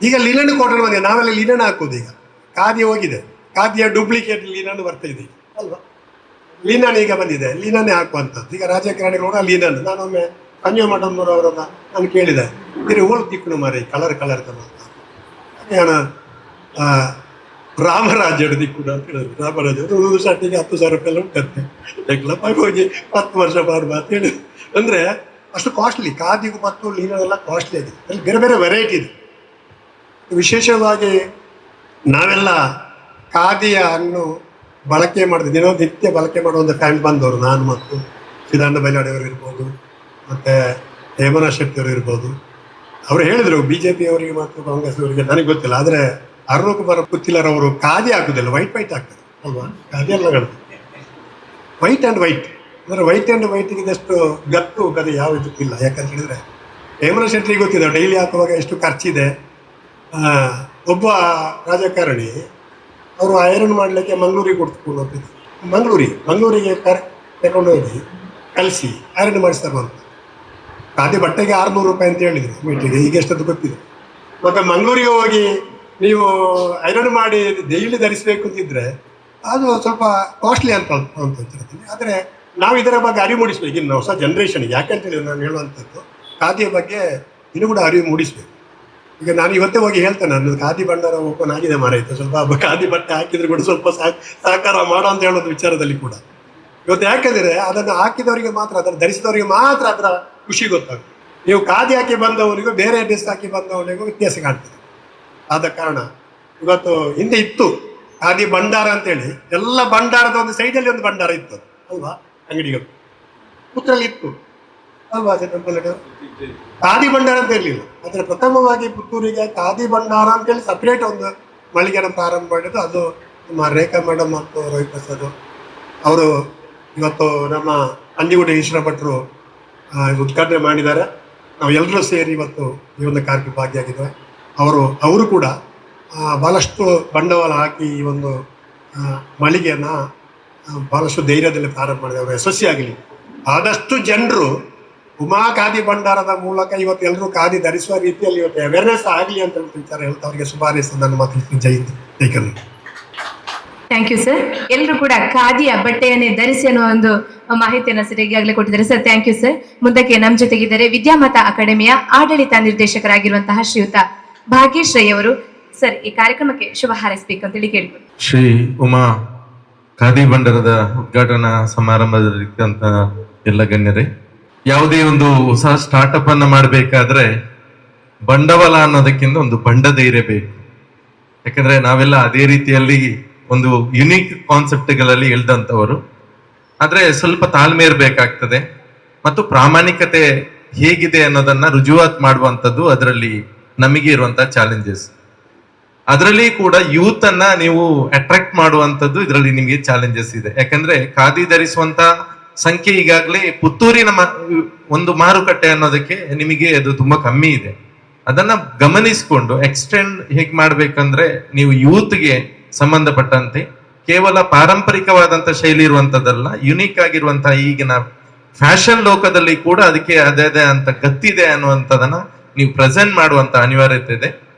ಈಗ ಲಿನನ್ ಕಾಟನ್ ಬಂದಿದೆ, ನಾವೆಲ್ಲ ಲಿನನ್ ಹಾಕೋದು. ಈಗ ಖಾದಿ ಹೋಗಿದೆ, ಖಾದಿಯ ಡೂಪ್ಲಿಕೇಟ್ ಲಿನನ್ ಬರ್ತಾ ಇದೆ ಅಲ್ವಾ. ಲೀನನ್ ಈಗ ಬಂದಿದೆ, ಲೀನನ್ನೇ ಹಾಕುವಂಥದ್ದು. ಈಗ ರಾಜಕಾರಣಿಗಳು ಕೂಡ ಲೀನನ್. ನಾನೊಮ್ಮೆ ಸಂಜೀವ್ ಮಠಂನೂರು ಅವರನ್ನ ನಾನು ಕೇಳಿದೆ, ಇದು ಓಲ್ ತಿಕ್ಕಣು ಮಾರಿ ಕಲರ್ ತಮ್ಮ ನಾನು ರಾಮರಾಜ ದಿಕ್ಕುಡು ಅಂತ ಹೇಳಿದ್ರು. ರಾಮರಾಜ ಒಂದು ಶರ್ಟಿಗೆ 10,000 ರೂಪಾಯಿ ಉಂಟಂತೆ. ಯಾಕಲಪ್ಪ ಹೋಗಿ 10 ವರ್ಷ ಮಾಡುವ ಅಂತ ಹೇಳಿ. ಅಂದರೆ ಅಷ್ಟು ಕಾಸ್ಟ್ಲಿ. ಖಾದಿಗೂ ಮತ್ತು ಲೀನನೆಲ್ಲ ಕಾಸ್ಟ್ಲಿ ಆಗಿದೆ. ಅಲ್ಲಿ ಬೇರೆ ಬೇರೆ ವೆರೈಟಿ ಇದೆ. ವಿಶೇಷವಾಗಿ ನಾವೆಲ್ಲ ಖಾದಿಯನ್ನು ಬಳಕೆ ಮಾಡಿದೆ, ದಿನನಿತ್ಯ ಬಳಕೆ ಮಾಡೋ ಒಂದು ಫ್ಯಾಮಿಲಿ ಬಂದವರು. ನಾನು ಮತ್ತು ಚಿದಾನಂದ ಬೈಲಾಡಿಯವರು ಇರ್ಬೋದು, ಮತ್ತು ಹೇಮನ ಶೆಟ್ಟಿಯವರು ಇರ್ಬೋದು. ಅವರು ಹೇಳಿದರು BJP ಅವರಿಗೆ ಮತ್ತು ಕಾಂಗ್ರೆಸ್ ಅವರಿಗೆ ನನಗೆ ಗೊತ್ತಿಲ್ಲ. ಆದರೆ ಅರುಣ್ ಕುಮಾರ್ ಪುತ್ತಿಲರವರು ಖಾದಿ ಹಾಕುದಿಲ್ಲ, ವೈಟ್ ಹಾಕ್ತಾರೆ ಅಲ್ವಾ. ಖಾದಿ ಎಲ್ಲ ವೈಟ್ ಆ್ಯಂಡ್ ವೈಟ್ ಅಂದರೆ ವೈಟ್ ಆ್ಯಂಡ್ ವೈಟಿಗೆ ಇದಷ್ಟು ಗತ್ತು ಕದೆ ಯಾವ ಇದಕ್ಕಿಲ್ಲ. ಯಾಕಂತ ಹೇಳಿದರೆ ಹೇಮನ ಶೆಟ್ಟಿಗೆ ಗೊತ್ತಿದೆ ಡೈಲಿ ಹಾಕುವಾಗ ಎಷ್ಟು ಖರ್ಚಿದೆ. ಒಬ್ಬ ರಾಜಕಾರಣಿ ಅವರು ಐರನ್ ಮಾಡಲಿಕ್ಕೆ ಮಂಗಳೂರಿಗೆ ಕೊಡ್ಕೊಂಡು ಹೋಗ್ತಿದ್ರು. ಮಂಗಳೂರಿಗೆ ತಗೊಂಡು ಹೋಗಿ ಕಲಿಸಿ ಐರನ್ ಮಾಡಿಸ್ತಾರೆ ಅಂತ. ಖಾದಿ ಬಟ್ಟೆಗೆ 600 ರೂಪಾಯಿ ಅಂತ ಹೇಳಿದ್ರು ಮೀಟ್ರಿಗೆ. ಈಗ ಎಷ್ಟೊತ್ತು ಗೊತ್ತಿದೆ. ಮತ್ತು ಮಂಗಳೂರಿಗೆ ಹೋಗಿ ನೀವು ಐರನ್ ಮಾಡಿ ಡೈಲಿ ಧರಿಸಬೇಕು ಅಂತಿದ್ರೆ ಅದು ಸ್ವಲ್ಪ ಕಾಸ್ಟ್ಲಿ ಅಂತ ಹೇಳ್ತೀನಿ. ಆದರೆ ನಾವು ಇದರ ಬಗ್ಗೆ ಅರಿವು ಮೂಡಿಸ್ಬೇಕು ಇನ್ನು ಹೊಸ ಜನ್ರೇಷನ್ಗೆ. ಯಾಕಂತ ಹೇಳಿದ್ರೆ ನಾನು ಹೇಳುವಂಥದ್ದು ಖಾದಿಯ ಬಗ್ಗೆ ಇನ್ನೂ ಕೂಡ ಅರಿವು ಮೂಡಿಸ್ಬೇಕು. ಈಗ ನಾನು ಇವತ್ತೇ ಹೋಗಿ ಹೇಳ್ತೇನೆ, ನನ್ನ ಖಾದಿ ಭಂಡಾರ ಓಪನ್ ಆಗಿದೆ ಮಾರಾಯ್ತು, ಸ್ವಲ್ಪ ಖಾದಿ ಬಟ್ಟೆ ಹಾಕಿದ್ರೆ ಕೂಡ ಸ್ವಲ್ಪ ಸಹಕಾರ ಮಾಡೋ ಅಂತ ಹೇಳೋದು ವಿಚಾರದಲ್ಲಿ ಕೂಡ ಇವತ್ತು. ಯಾಕಂದರೆ ಅದನ್ನು ಹಾಕಿದವರಿಗೆ ಮಾತ್ರ, ಅದನ್ನು ಧರಿಸಿದವರಿಗೆ ಮಾತ್ರ ಅದರ ಖುಷಿ ಗೊತ್ತಾಗುತ್ತೆ. ನೀವು ಖಾದಿ ಹಾಕಿ ಬಂದವನಿಗೂ ಬೇರೆ ಡ್ರೆಸ್ ಹಾಕಿ ಬಂದವನಿಗೂ ವ್ಯತ್ಯಾಸ ಕಾಣ್ತದೆ. ಆದ ಕಾರಣ ಇವತ್ತು ಹಿಂದೆ ಇತ್ತು ಖಾದಿ ಭಂಡಾರ ಅಂತೇಳಿ, ಎಲ್ಲ ಭಂಡಾರದ ಒಂದು ಸೈಡಲ್ಲಿ ಒಂದು ಭಂಡಾರ ಇತ್ತು ಅಲ್ವಾ, ಅಂಗಡಿಗಳು ಪುತ್ತೂರಲ್ಲಿ ಇತ್ತು ಅಲ್ವಾ. ಖಾದಿ ಭಂಡಾರ ಅಂತ ಇರಲಿಲ್ಲ. ಆದರೆ ಪ್ರಥಮವಾಗಿ ಪುತ್ತೂರಿಗೆ ಖಾದಿ ಭಂಡಾರ ಅಂತೇಳಿ ಸಪ್ರೇಟ್ ಒಂದು ಮಳಿಗೆನ ಪ್ರಾರಂಭ ಮಾಡಿದ್ದು ಅದು ನಮ್ಮ ರೇಖಾ ಮೇಡಮ್ ಮತ್ತು ರವಿಪ್ರಸಾದ್ ಅವರು ಇವತ್ತು ನಮ್ಮ ಅಂಜಿಗುಡಿ ಈಶ್ವರ ಭಟ್ರು ಉದ್ಘಾಟನೆ ಮಾಡಿದ್ದಾರೆ. ನಾವು ಎಲ್ಲರೂ ಸೇರಿ ಇವತ್ತು ಈ ಒಂದು ಕಾರ್ಯಕ್ರಮ ಭಾಗಿಯಾಗಿದ್ದೇವೆ. ಅವರು ಕೂಡ ಭಾಳಷ್ಟು ಬಂಡವಾಳ ಹಾಕಿ ಈ ಒಂದು ಮಳಿಗೆಯನ್ನು ಭಾಳಷ್ಟು ಧೈರ್ಯದಲ್ಲಿ ಪ್ರಾರಂಭ ಮಾಡಿದೆ. ಅವರು ಯಶಸ್ವಿಯಾಗಲಿ. ಆದಷ್ಟು ಜನರು ಉಮಾ ಖಾದಿ ಭಂಡಾರದ ಮೂಲಕ ಇವತ್ತು ಎಲ್ಲರೂ ಖಾದಿ ಧರಿಸುವ ರೀತಿಯಲ್ಲಿ ಇವತ್ತು ಅವೇರ್ನೆಸ್ ಆಗಲಿ ಅಂತ ವಿಚಾರ ಹೇಳ್ತಾ ಅವರಿಗೆ ಶುಭಾರೈಸಿದ ನನ್ನ ಮಾತು Jayanti Jaikar. Thank you sir. ಎಲ್ಲರೂ ಕೂಡ ಖಾದಿಯ ಬಟ್ಟೆಯನ್ನೇ ಧರಿಸಿ ಅನ್ನೋ ಒಂದು ಮಾಹಿತಿಯನ್ನು ಸರ್ ಈಗಾಗಲೇ ಕೊಟ್ಟಿದ್ದಾರೆ ಸರ್. Thank you sir. ಮುಂದಕ್ಕೆ ನಮ್ಮ ಜೊತೆಗಿದ್ದಾರೆ ವಿದ್ಯಾಮತ ಅಕಾಡೆಮಿಯ ಆಡಳಿತ ನಿರ್ದೇಶಕರಾಗಿರುವಂತಹ ಶ್ರೀಯುತ ಭಾಗ್ಯೇಶ್ ರೈ ಅವರು. ಸರ್, ಈ ಕಾರ್ಯಕ್ರಮಕ್ಕೆ ಶುಭ ಹಾರೈಸಬೇಕು ಅಂತೇಳಿ ಕೇಳಿಕೊಂಡು. ಶ್ರೀ ಉಮಾ ಖಾದಿ ಭಂಡಾರದ ಉದ್ಘಾಟನಾ ಸಮಾರಂಭದಲ್ಲಿದ್ದಂತ ಎಲ್ಲ ಗಣ್ಯರೇ, ಯಾವುದೇ ಒಂದು ಹೊಸ ಸ್ಟಾರ್ಟ್ಅಪ್ ಅನ್ನ ಮಾಡಬೇಕಾದ್ರೆ ಬಂಡವಾಳ ಅನ್ನೋದಕ್ಕಿಂತ ಒಂದು ಬಂಡ ಧೈರ್ಯ ಬೇಕು. ಯಾಕಂದ್ರೆ ನಾವೆಲ್ಲ ಅದೇ ರೀತಿಯಲ್ಲಿ ಒಂದು ಯುನೀಕ್ ಕಾನ್ಸೆಪ್ಟ್ಗಳಲ್ಲಿ ಎಳ್ದಂಥವರು. ಆದ್ರೆ ಸ್ವಲ್ಪ ತಾಳ್ಮೆ ಇರಬೇಕಾಗ್ತದೆ ಮತ್ತು ಪ್ರಾಮಾಣಿಕತೆ ಹೇಗಿದೆ ಅನ್ನೋದನ್ನ ರುಜುವಾತ್ ಮಾಡುವಂಥದ್ದು ಅದರಲ್ಲಿ ನಮಗೆ ಇರುವಂತಹ ಚಾಲೆಂಜಸ್. ಅದರಲ್ಲಿ ಕೂಡ ಯೂತ್ ಅನ್ನ ನೀವು ಅಟ್ರಾಕ್ಟ್ ಮಾಡುವಂಥದ್ದು ಇದರಲ್ಲಿ ನಿಮಗೆ ಚಾಲೆಂಜಸ್ ಇದೆ. ಯಾಕಂದ್ರೆ ಖಾದಿ ಧರಿಸುವಂತ ಸಂಖ್ಯೆ ಈಗಾಗಲೇ ಪುತ್ತೂರಿನ ಒಂದು ಮಾರುಕಟ್ಟೆ ಅನ್ನೋದಕ್ಕೆ ನಿಮಗೆ ಅದು ತುಂಬಾ ಕಮ್ಮಿ ಇದೆ. ಅದನ್ನ ಗಮನಿಸಿಕೊಂಡು ಎಕ್ಸ್ಟೆಂಡ್ ಹೇಗೆ ಮಾಡ್ಬೇಕಂದ್ರೆ ನೀವು ಯೂತ್ಗೆ ಸಂಬಂಧಪಟ್ಟಂತೆ ಕೇವಲ ಪಾರಂಪರಿಕವಾದಂತ ಶೈಲಿ ಇರುವಂತದ್ದಲ್ಲ, ಯುನೀಕ್ ಆಗಿರುವಂತಹ ಈಗಿನ ಫ್ಯಾಷನ್ ಲೋಕದಲ್ಲಿ ಕೂಡ ಅದಕ್ಕೆ ಅದೇ ಅಂತ ಗತ್ತಿದೆ ಅನ್ನುವಂಥದ್ದನ್ನ ನೀವು ಪ್ರೆಸೆಂಟ್ ಮಾಡುವಂತ ಅನಿವಾರ್ಯತೆ ಇದೆ.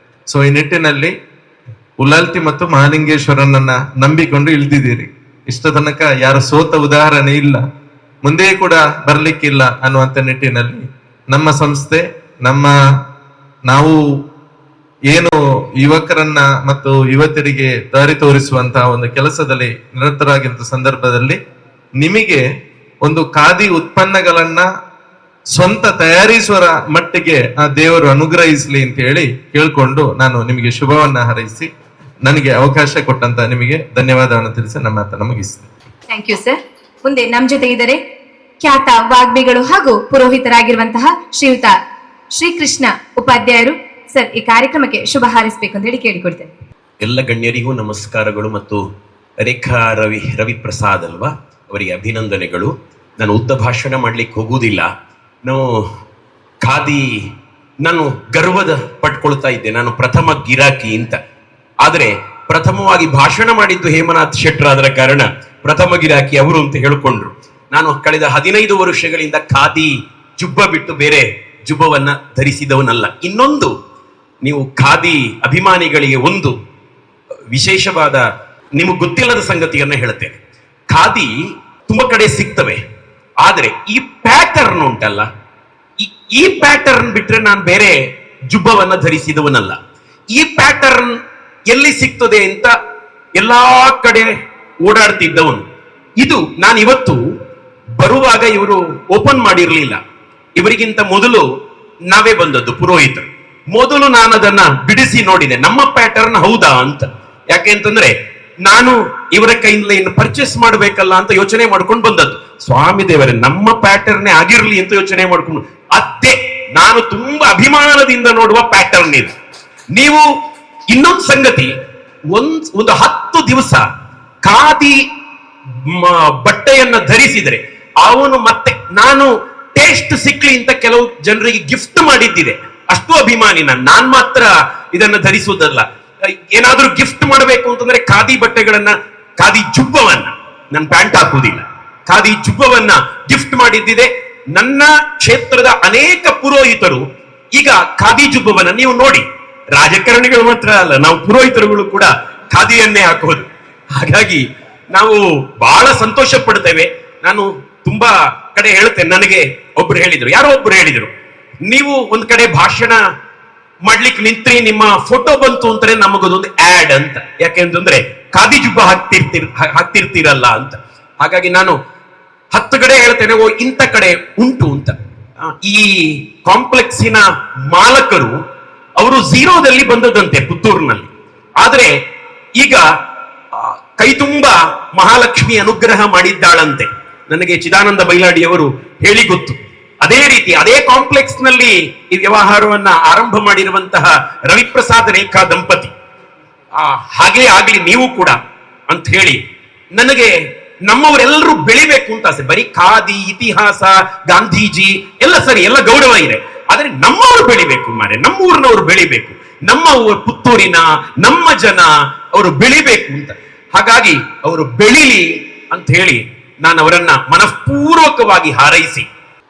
ಸೊ ಈ ನಿಟ್ಟಿನಲ್ಲಿ ಉಲಾಲ್ತಿ ಮತ್ತು ಮಹಾಲಿಂಗೇಶ್ವರನನ್ನ ನಂಬಿಕೊಂಡು ಇಳಿದಿದ್ದೀರಿ. ಇಷ್ಟ ತನಕ ಯಾರ ಸೋತ ಉದಾಹರಣೆ ಇಲ್ಲ, ಮುಂದೆ ಕೂಡ ಬರ್ಲಿಕ್ಕಿಲ್ಲ ಅನ್ನುವಂಥ ನಿಟ್ಟಿನಲ್ಲಿ ನಮ್ಮ ಸಂಸ್ಥೆ ನಾವು ಏನು ಯುವಕರನ್ನ ಮತ್ತು ಯುವತಿಯರಿಗೆ ದಾರಿ ತೋರಿಸುವಂತಹ ಒಂದು ಕೆಲಸದಲ್ಲಿ ನಿರತರಾಗಿದ್ದ ಸಂದರ್ಭದಲ್ಲಿ ನಿಮಗೆ ಒಂದು ಖಾದಿ ಉತ್ಪನ್ನಗಳನ್ನ ಸ್ವಂತ ತಯಾರಿಸುವ ಮಟ್ಟಿಗೆ ಆ ದೇವರು ಅನುಗ್ರಹಿಸಲಿ ಅಂತ ಹೇಳಿ ಕೇಳ್ಕೊಂಡು ನಾನು ನಿಮಗೆ ಶುಭವನ್ನ ಹಾರೈಸಿ ನನಗೆ ಅವಕಾಶ ಕೊಟ್ಟಂತ ನಿಮಗೆ ಧನ್ಯವಾದವನ್ನು ತಿಳಿಸಿ ನಮ್ಮ ಮಾತನ್ನು ಮುಗಿಸ್ತೇನೆ. Thank you sir. ಮುಂದೆ ನಮ್ಮ ಜೊತೆ ಇದ್ದಾರೆ ಖ್ಯಾತ ವಾಗ್ಮಿಗಳು ಹಾಗೂ ಪುರೋಹಿತರಾಗಿರುವಂತಹ ಶ್ರೀಯುತ ಶ್ರೀಕೃಷ್ಣ ಉಪಾಧ್ಯಾಯರು. ಸರ್, ಈ ಕಾರ್ಯಕ್ರಮಕ್ಕೆ ಶುಭ ಹಾರೈಸಬೇಕು ಅಂತ ಹೇಳಿ ಕೇಳಿಕೊಡ್ತೇನೆ. ಎಲ್ಲ ಗಣ್ಯರಿಗೂ ನಮಸ್ಕಾರಗಳು ಮತ್ತು ರೇಖಾ ರವಿಪ್ರಸಾದ್ ಅಲ್ವಾ, ಅವರಿಗೆ ಅಭಿನಂದನೆಗಳು. ನಾನು ಉದ್ದ ಭಾಷಣ ಮಾಡ್ಲಿಕ್ಕೆ ಹೋಗುವುದಿಲ್ಲ. ನಾನು ಗರ್ವದ ಪಟ್ಕೊಳ್ತಾ ಇದ್ದೆ, ನಾನು ಪ್ರಥಮ ಗಿರಾಕಿ ಅಂತ. ಆದರೆ ಪ್ರಥಮವಾಗಿ ಭಾಷಣ ಮಾಡಿದ್ದು ಹೇಮನಾಥ್ ಶೆಟ್ಟರ್ ಆದ ಕಾರಣ ಪ್ರಥಮ ಗಿರಾಕಿ ಅವರು ಅಂತ ಹೇಳಿಕೊಂಡ್ರು. ನಾನು ಕಳೆದ 15 ವರ್ಷಗಳಿಂದ ಖಾದಿ ಜುಬ್ಬ ಬಿಟ್ಟು ಬೇರೆ ಜುಬ್ಬವನ್ನ ಧರಿಸಿದವನಲ್ಲ. ಇನ್ನೊಂದು, ನೀವು ಖಾದಿ ಅಭಿಮಾನಿಗಳಿಗೆ ಒಂದು ವಿಶೇಷವಾದ ನಿಮಗೆ ಗೊತ್ತಿಲ್ಲದ ಸಂಗತಿಯನ್ನ ಹೇಳ್ತೇನೆ. ಖಾದಿ ತುಂಬಾ ಕಡೆ ಸಿಗ್ತವೆ, ಆದರೆ ಈ ಪ್ಯಾಟರ್ನ್ ಉಂಟಲ್ಲ, ಈ ಪ್ಯಾಟರ್ನ್ ಬಿಟ್ರೆ ನಾನು ಬೇರೆ ಜುಬ್ಬವನ್ನ ಧರಿಸಿದವನಲ್ಲ. ಈ ಪ್ಯಾಟರ್ನ್ ಎಲ್ಲಿ ಸಿಗ್ತದೆ ಅಂತ ಎಲ್ಲಾ ಕಡೆ ಓಡಾಡ್ತಿದ್ದವನು. ಇದು ನಾನು ಇವತ್ತು ಬರುವಾಗ ಇವರು ಓಪನ್ ಮಾಡಿರ್ಲಿಲ್ಲ. ಇವರಿಗಿಂತ ಮೊದಲು ನಾವೇ ಬಂದದ್ದು ಪುರೋಹಿತರು. ಮೊದಲು ನಾನು ಅದನ್ನ ಬಿಡಿಸಿ ನೋಡಿದೆ, ನಮ್ಮ ಪ್ಯಾಟರ್ನ್ ಹೌದಾ ಅಂತ. ಯಾಕೆ ಅಂತಂದ್ರೆ ನಾನು ಇವರ ಕೈಯಿಂದ ಇನ್ನು ಪರ್ಚೇಸ್ ಮಾಡ್ಬೇಕಲ್ಲ ಅಂತ ಯೋಚನೆ ಮಾಡ್ಕೊಂಡು ಬಂದದ್ದು. ಸ್ವಾಮಿ ದೇವರೇ, ನಮ್ಮ ಪ್ಯಾಟರ್ನೇ ಆಗಿರ್ಲಿ ಅಂತ ಯೋಚನೆ ಮಾಡ್ಕೊಂಡು ಅದೇ ನಾನು ತುಂಬಾ ಅಭಿಮಾನದಿಂದ ನೋಡುವ ಪ್ಯಾಟರ್ನ್ ಇದು. ನೀವು ಇನ್ನೊಂದು ಸಂಗತಿ, ಒಂದು 10 ದಿವಸ ಖಾದಿ ಬಟ್ಟೆಯನ್ನ ಧರಿಸಿದರೆ ಅವನು ಮತ್ತೆ ನಾನು ಟೇಸ್ಟ್ ಸಿಕ್ಲಿ ಅಂತ ಕೆಲವು ಜನರಿಗೆ ಗಿಫ್ಟ್ ಮಾಡಿದ್ದಿದೆ. ಅಷ್ಟು ಅಭಿಮಾನಿ ನಾನ್ ಮಾತ್ರ ಇದನ್ನ ಧರಿಸುವುದಲ್ಲ. ಏನಾದ್ರೂ ಗಿಫ್ಟ್ ಮಾಡಬೇಕು ಅಂತಂದ್ರೆ ಖಾದಿ ಬಟ್ಟೆಗಳನ್ನ, ಖಾದಿ ಜುಬ್ಬವನ್ನ, ನಾನು ಪ್ಯಾಂಟ್ ಹಾಕುವುದಿಲ್ಲ, ಖಾದಿ ಜುಬ್ಬವನ್ನ ಗಿಫ್ಟ್ ಮಾಡಿದ್ದಿದೆ. ನನ್ನ ಕ್ಷೇತ್ರದ ಅನೇಕ ಪುರೋಹಿತರು ಈಗ ಖಾದಿ ಜುಬ್ಬವನ್ನ ನೀವು ನೋಡಿ, ರಾಜಕಾರಣಿಗಳು ಮಾತ್ರ ಅಲ್ಲ, ನಾವು ಪುರೋಹಿತರುಗಳು ಕೂಡ ಖಾದಿಯನ್ನೇ ಹಾಕೋದು. ಹಾಗಾಗಿ ನಾವು ಬಹಳ ಸಂತೋಷ ಪಡ್ತೇವೆ. ನಾನು ತುಂಬಾ ಕಡೆ ಹೇಳ್ತೇನೆ. ನನಗೆ ಯಾರೋ ಒಬ್ರು ಹೇಳಿದ್ರು, ನೀವು ಒಂದ್ ಕಡೆ ಭಾಷಣ ಮಾಡ್ಲಿಕ್ಕೆ ನಿಂತ್ರಿ, ನಿಮ್ಮ ಫೋಟೋ ಬಂತು ಅಂತಾರೆ ನಮಗೊಂದೊಂದು ಆಡ್ ಅಂತ. ಯಾಕೆಂತಂದ್ರೆ ಖಾದಿ ಜುಬ್ಬ ಹಾಕ್ತಿರ್ತೀರಲ್ಲ ಅಂತ. ಹಾಗಾಗಿ ನಾನು 10 ಕಡೆ ಹೇಳ್ತೇನೆ, ಇಂಥ ಕಡೆ ಉಂಟು ಅಂತ. ಈ ಕಾಂಪ್ಲೆಕ್ಸಿನ ಮಾಲಕರು ಅವರು 0ದಲ್ಲಿ ಬಂದದಂತೆ ಪುತ್ತೂರಿನಲ್ಲಿ. ಆದ್ರೆ ಈಗ ಕೈತುಂಬ ಮಹಾಲಕ್ಷ್ಮಿ ಅನುಗ್ರಹ ಮಾಡಿದ್ದಾಳಂತೆ, ನನಗೆ ಚಿದಾನಂದ ಬೈಲಾಡಿಯವರು ಹೇಳಿ ಗೊತ್ತು. ಅದೇ ರೀತಿ ಅದೇ ಕಾಂಪ್ಲೆಕ್ಸ್ ನಲ್ಲಿ ಈ ವ್ಯವಹಾರವನ್ನ ಆರಂಭ ಮಾಡಿರುವಂತಹ ರವಿಪ್ರಸಾದ್ ರೇಖಾ ದಂಪತಿ, ಹಾಗೇ ಆಗ್ಲಿ ನೀವು ಕೂಡ ಅಂತ ಹೇಳಿ ನನಗೆ ನಮ್ಮವರೆಲ್ಲರೂ ಬೆಳಿಬೇಕು ಅಂತ ಆಸೆ. ಬರೀ ಖಾದಿ, ಇತಿಹಾಸ, ಗಾಂಧೀಜಿ ಎಲ್ಲ ಸರಿ, ಎಲ್ಲ ಗೌರವ ಇದೆ, ಆದ್ರೆ ನಮ್ಮವರು ಬೆಳಿಬೇಕು ಮಾರೆ, ನಮ್ಮ ಊರಿನವರು ಬೆಳಿಬೇಕು, ನಮ್ಮ ಪುತ್ತೂರಿನ ನಮ್ಮ ಜನ ಅವರು ಬೆಳಿಬೇಕು ಅಂತ. ಹಾಗಾಗಿ ಅವರು ಬೆಳಿಲಿ ಅಂತ ಹೇಳಿ ನಾನು ಅವರನ್ನ ಮನಃಪೂರ್ವಕವಾಗಿ ಹಾರೈಸಿ,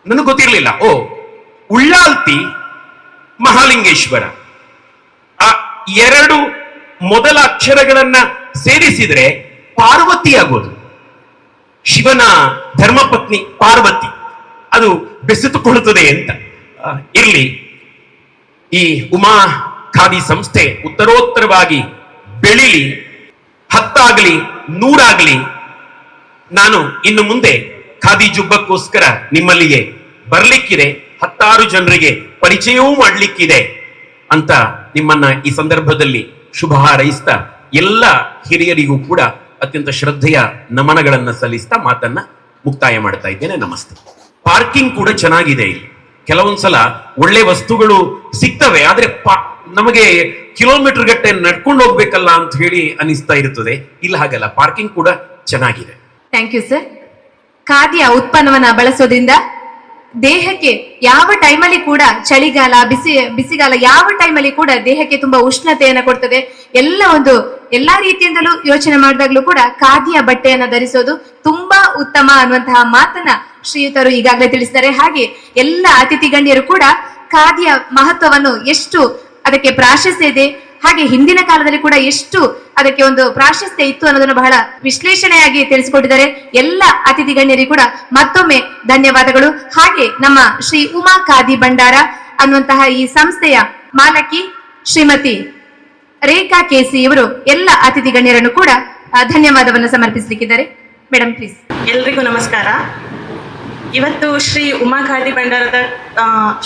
ನನಗೆ ಗೊತ್ತಿರಲಿಲ್ಲ, ಉಳ್ಳಾಲ್ತಿ ಮಹಾಲಿಂಗೇಶ್ವರ ಆ ಎರಡು ಮೊದಲ ಅಕ್ಷರಗಳನ್ನ ಸೇರಿಸಿದ್ರೆ ಪಾರ್ವತಿ ಆಗೋದು, ಶಿವನ ಧರ್ಮಪತ್ನಿ ಪಾರ್ವತಿ, ಅದು ಬೆಸೆದುಕೊಳ್ಳುತ್ತದೆ ಅಂತ. ಇರ್ಲಿ, ಈ ಉಮಾ ಖಾದಿ ಸಂಸ್ಥೆ ಉತ್ತರೋತ್ತರವಾಗಿ ಬೆಳಿಲಿ, 10 ಆಗ್ಲಿ 100 ಆಗ್ಲಿ. ನಾನು ಇನ್ನು ಮುಂದೆ ಖಾದಿ ಜುಬ್ಬಕ್ಕೋಸ್ಕರ ನಿಮ್ಮಲ್ಲಿಗೆ ಬರ್ಲಿಕ್ಕಿದೆ, 10 ಜನರಿಗೆ ಪರಿಚಯವೂ ಮಾಡ್ಲಿಕ್ಕಿದೆ ಅಂತ ನಿಮ್ಮನ್ನ ಈ ಸಂದರ್ಭದಲ್ಲಿ ಶುಭ ಹಾರೈಸ್ತಾ, ಎಲ್ಲ ಹಿರಿಯರಿಗೂ ಕೂಡ ಅತ್ಯಂತ ಶ್ರದ್ಧೆಯ ನಮನಗಳನ್ನ ಸಲ್ಲಿಸ್ತಾ ಮಾತನ್ನ ಮುಕ್ತಾಯ ಮಾಡ್ತಾ ಇದ್ದೇನೆ. ನಮಸ್ತೆ. ಪಾರ್ಕಿಂಗ್ ಕೂಡ ಚೆನ್ನಾಗಿದೆ ಇಲ್ಲಿ, ಕೆಲವೊಂದ್ಸಲ ಒಳ್ಳೆ ವಸ್ತುಗಳು ಸಿಗ್ತವೆ, ಆದ್ರೆ ನಮಗೆ ಕಿಲೋಮೀಟರ್ ಗಟ್ಟೆ ನಡ್ಕೊಂಡು ಹೋಗ್ಬೇಕಲ್ಲ ಅಂತ ಹೇಳಿ ಅನಿಸ್ತಾ ಇರ್ತದೆ. ಇಲ್ಲ, ಹಾಗಲ್ಲ, ಪಾರ್ಕಿಂಗ್ ಕೂಡ ಚೆನ್ನಾಗಿದೆ. Thank you sir. ಖಾದಿಯ ಉತ್ಪನ್ನವನ್ನ ಬಳಸೋದ್ರಿಂದ ದೇಹಕ್ಕೆ ಯಾವ ಟೈಮಲ್ಲಿ ಕೂಡ, ಚಳಿಗಾಲ, ಬಿಸಿಗಾಲ, ಯಾವ ಟೈಮಲ್ಲಿ ಕೂಡ ದೇಹಕ್ಕೆ ತುಂಬಾ ಉಷ್ಣತೆಯನ್ನ ಕೊಡ್ತದೆ. ಎಲ್ಲಾ ರೀತಿಯಿಂದಲೂ ಯೋಚನೆ ಮಾಡಿದಾಗ್ಲೂ ಕೂಡ ಖಾದಿಯ ಬಟ್ಟೆಯನ್ನ ಧರಿಸೋದು ತುಂಬಾ ಉತ್ತಮ ಅನ್ನುವಂತಹ ಮಾತನ್ನ ಶ್ರೀಯುತರು ಈಗಾಗಲೇ ತಿಳಿಸಿದ್ದಾರೆ. ಹಾಗೆ ಎಲ್ಲ ಅತಿಥಿ ಗಣ್ಯರು ಕೂಡ ಖಾದಿಯ ಮಹತ್ವವನ್ನು, ಎಷ್ಟು ಅದಕ್ಕೆ ಪ್ರಾಶಸ್ತ್ಯ ಇದೆ, ಹಾಗೆ ಹಿಂದಿನ ಕಾಲದಲ್ಲಿ ಕೂಡ ಎಷ್ಟು ಅದಕ್ಕೆ ಒಂದು ಪ್ರಾಶಸ್ತ್ಯ ಇತ್ತು ಅನ್ನೋದನ್ನು ಬಹಳ ವಿಶ್ಲೇಷಣೆಯಾಗಿ ತಿಳಿಸಿಕೊಟ್ಟಿದ್ದಾರೆ. ಎಲ್ಲ ಅತಿಥಿ ಗಣ್ಯರಿಗೂ ಕೂಡ ಮತ್ತೊಮ್ಮೆ ಧನ್ಯವಾದಗಳು. ಹಾಗೆ ನಮ್ಮ ಶ್ರೀ ಉಮಾ ಖಾದಿ ಭಂಡಾರ ಅನ್ನುವಂತಹ ಈ ಸಂಸ್ಥೆಯ ಮಾಲಕಿ ಶ್ರೀಮತಿ ರೇಖಾ ಕೆಸಿ ಇವರು ಎಲ್ಲ ಅತಿಥಿ ಗಣ್ಯರನ್ನು ಕೂಡ ಧನ್ಯವಾದವನ್ನು ಸಮರ್ಪಿಸಲಿಕ್ಕಿದ್ದಾರೆ. Madam please. ಎಲ್ರಿಗೂ ನಮಸ್ಕಾರ. ಇವತ್ತು ಶ್ರೀ ಉಮಾ ಖಾದಿ ಭಂಡಾರದ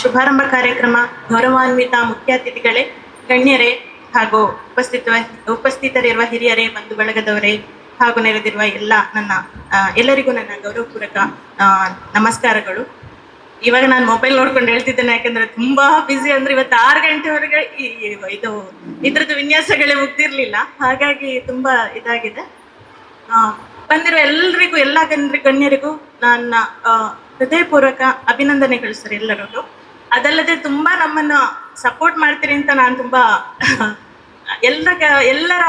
ಶುಭಾರಂಭ ಕಾರ್ಯಕ್ರಮ, ಗೌರವಾನ್ವಿತ ಮುಖ್ಯ ಅತಿಥಿಗಳೇ, ಗಣ್ಯರೇ ಹಾಗೂ ಉಪಸ್ಥಿತರಿರುವ ಹಿರಿಯರೇ, ಬಂಧು ಬಳಗದವರೇ ಹಾಗೂ ನೆರೆದಿರುವ ಎಲ್ಲರಿಗೂ ನನ್ನ ಗೌರವಪೂರ್ವಕ ನಮಸ್ಕಾರಗಳು. ಇವಾಗ ನಾನು ಮೊಬೈಲ್ ನೋಡ್ಕೊಂಡು ಹೇಳ್ತಿದ್ದೇನೆ, ಯಾಕಂದ್ರೆ ತುಂಬಾ ಬ್ಯುಸಿ. ಅಂದ್ರೆ ಇವತ್ತು 6 ಗಂಟೆವರೆಗೆ ಇದ್ರದ್ದು ವಿನ್ಯಾಸಗಳೇ ಮುಗ್ದಿರ್ಲಿಲ್ಲ, ಹಾಗಾಗಿ ತುಂಬಾ ಇದಾಗಿದೆ. ಬಂದಿರುವ ಎಲ್ರಿಗೂ, ಎಲ್ಲ ಗಣ್ಯರಿಗೂ ನನ್ನ ಹೃದಯಪೂರ್ವಕ ಅಭಿನಂದನೆಗಳು ಸರ್, ಎಲ್ಲರಿಗೂ. ಅದಲ್ಲದೆ ತುಂಬಾ ನಮ್ಮನ್ನ ಸಪೋರ್ಟ್ ಮಾಡ್ತೀರಿ ಅಂತ ನಾನು ತುಂಬಾ ಎಲ್ಲರ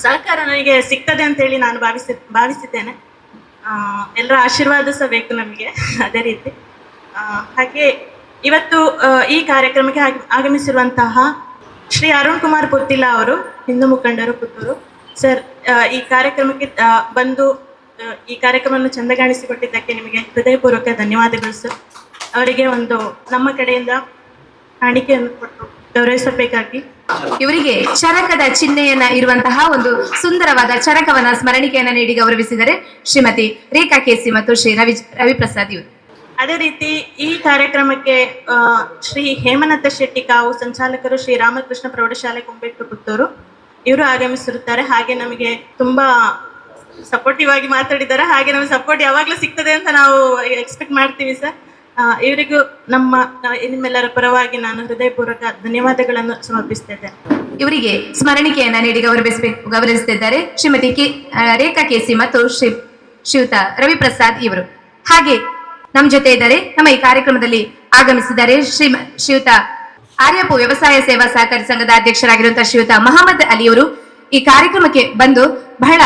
ಸಹಕಾರ ನನಗೆ ಸಿಗ್ತದೆ ಅಂತ ಹೇಳಿ ನಾನು ಭಾವಿಸಿದ್ದೇನೆ. ಎಲ್ಲರ ಆಶೀರ್ವಾದ ಸಹ ಬೇಕು ನಮಗೆ, ಅದೇ ರೀತಿ. ಹಾಗೆ ಇವತ್ತು ಈ ಕಾರ್ಯಕ್ರಮಕ್ಕೆ ಆಗಮಿಸಿರುವಂತಹ ಶ್ರೀ ಅರುಣ್ ಕುಮಾರ್ ಪುತ್ತಿಲ ಅವರು, ಹಿಂದೂ ಮುಖಂಡರು, ಪುತ್ತೂರು ಸರ್, ಈ ಕಾರ್ಯಕ್ರಮಕ್ಕೆ ಬಂದು ಈ ಕಾರ್ಯಕ್ರಮವನ್ನು ಚಂದಗಾಣಿಸಿಕೊಟ್ಟಿದ್ದಕ್ಕೆ ನಿಮಗೆ ಹೃದಯಪೂರ್ವಕ ಧನ್ಯವಾದಗಳು ಸರ್. ಅವರಿಗೆ ಒಂದು ನಮ್ಮ ಕಡೆಯಿಂದ ಕಾಣಿಕೆಯನ್ನು ಕೊಟ್ಟು ಗೌರವಿಸಬೇಕಾಗಿ. ಇವರಿಗೆ ಚರಕದ ಚಿಹ್ನೆಯನ್ನ ಇರುವಂತಹ ಒಂದು ಸುಂದರವಾದ ಚರಕವನ್ನ ಸ್ಮರಣಿಕೆಯನ್ನ ನೀಡಿ ಗೌರವಿಸಿದರೆ ಶ್ರೀಮತಿ ರೇಖಾ ಕೆಸಿ ಮತ್ತು ಶ್ರೀ ರವಿಪ್ರಸಾದ್ ಇವರು. ಅದೇ ರೀತಿ ಈ ಕಾರ್ಯಕ್ರಮಕ್ಕೆ ಶ್ರೀ ಹೇಮನಾಥ ಶೆಟ್ಟಿ ಕಾವು, ಸಂಚಾಲಕರು, ಶ್ರೀ ರಾಮಕೃಷ್ಣ ಪ್ರೌಢಶಾಲೆ ಕುಂಬೇಟ್ಟು, ಪುತ್ತೂರು, ಇವರು ಆಗಮಿಸಿರುತ್ತಾರೆ. ಹಾಗೆ ನಮಗೆ ತುಂಬಾ ಸಪೋರ್ಟಿವ್ ಆಗಿ ಮಾತಾಡಿದ್ದಾರೆ. ಹಾಗೆ ನಮಗೆ ಸಪೋರ್ಟ್ ಯಾವಾಗಲೂ ಸಿಗ್ತದೆ ಅಂತ ನಾವು ಎಕ್ಸ್ಪೆಕ್ಟ್ ಮಾಡ್ತೀವಿ ಸರ್. ಇವರಿಗೂ ನಿಮ್ಮೆಲ್ಲರ ಪರವಾಗಿ ನಾನು ಹೃದಯಪೂರ್ವಕ ಧನ್ಯವಾದಗಳನ್ನು ಸಮರ್ಪಿಸ್ತಿದ್ದೇನೆ. ಇವರಿಗೆ ಸ್ಮರಣಿಕೆಯನ್ನ ನೀಡಿ ಗೌರವಿಸುತ್ತಿದ್ದಾರೆ ಶ್ರೀಮತಿ ರೇಖಾ ಕೆಸಿ ಮತ್ತು ಶ್ರೀಯುತ ರವಿಪ್ರಸಾದ್ ಇವರು. ಹಾಗೆ ನಮ್ಮ ಜೊತೆ ಇದ್ದಾರೆ, ನಮ್ಮ ಈ ಕಾರ್ಯಕ್ರಮದಲ್ಲಿ ಆಗಮಿಸಿದ್ದಾರೆ ಶ್ರೀಯುತ ಆರ್ಯಪು ವ್ಯವಸಾಯ ಸೇವಾ ಸಹಕಾರಿ ಸಂಘದ ಅಧ್ಯಕ್ಷರಾಗಿರುವಂತಹ ಶ್ರೀಯುತ ಮಹಮ್ಮದ್ ಅಲಿ ಅವರು. ಈ ಕಾರ್ಯಕ್ರಮಕ್ಕೆ ಬಂದು ಬಹಳ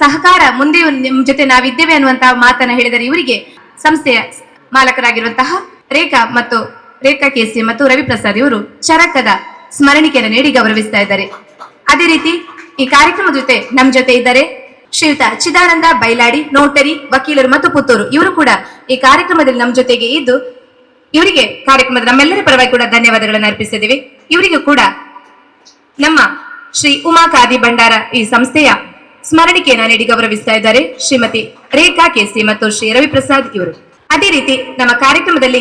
ಸಹಕಾರ, ಮುಂದೆ ನಿಮ್ ಜೊತೆ ನಾವಿದ್ದೇವೆ ಅನ್ನುವಂತಹ ಮಾತನ್ನ ಹೇಳಿದರೆ ಇವರಿಗೆ ಸಂಸ್ಥೆಯ ಮಾಲಕರಾಗಿರುವಂತಹ ರೇಖಾ ಕೆಸಿ ಮತ್ತು ರವಿಪ್ರಸಾದ್ ಇವರು ಚರಕದ ಸ್ಮರಣಿಕೆಯನ್ನು ನೀಡಿ ಗೌರವಿಸ್ತಾ ಇದ್ದಾರೆ. ಅದೇ ರೀತಿ ಈ ಕಾರ್ಯಕ್ರಮದ ಜೊತೆ ನಮ್ಮ ಜೊತೆ ಇದ್ದಾರೆ ಶ್ರೀಯುತ ಚಿದಾನಂದ ಬೈಲಾಡಿ, ನೋಟರಿ, ವಕೀಲರು ಮತ್ತು ಪುತ್ತೂರು. ಇವರು ಕೂಡ ಈ ಕಾರ್ಯಕ್ರಮದಲ್ಲಿ ನಮ್ಮ ಜೊತೆಗೆ ಇದ್ದು ಇವರಿಗೆ ಕಾರ್ಯಕ್ರಮದ ನಮ್ಮೆಲ್ಲರ ಪರವಾಗಿ ಕೂಡ ಧನ್ಯವಾದಗಳನ್ನು ಅರ್ಪಿಸಿದ್ದೇವೆ. ಇವರಿಗೂ ಕೂಡ ನಮ್ಮ ಶ್ರೀ ಉಮಾ ಖಾದಿ ಭಂಡಾರ ಈ ಸಂಸ್ಥೆಯ ಸ್ಮರಣಿಕೆಯನ್ನು ನೀಡಿ ಗೌರವಿಸ್ತಾ ಇದ್ದಾರೆ ಶ್ರೀಮತಿ ರೇಖಾ ಕೆಸಿ ಮತ್ತು ಶ್ರೀ ರವಿಪ್ರಸಾದ್ ಇವರು. ಅದೇ ರೀತಿ ನಮ್ಮ ಕಾರ್ಯಕ್ರಮದಲ್ಲಿ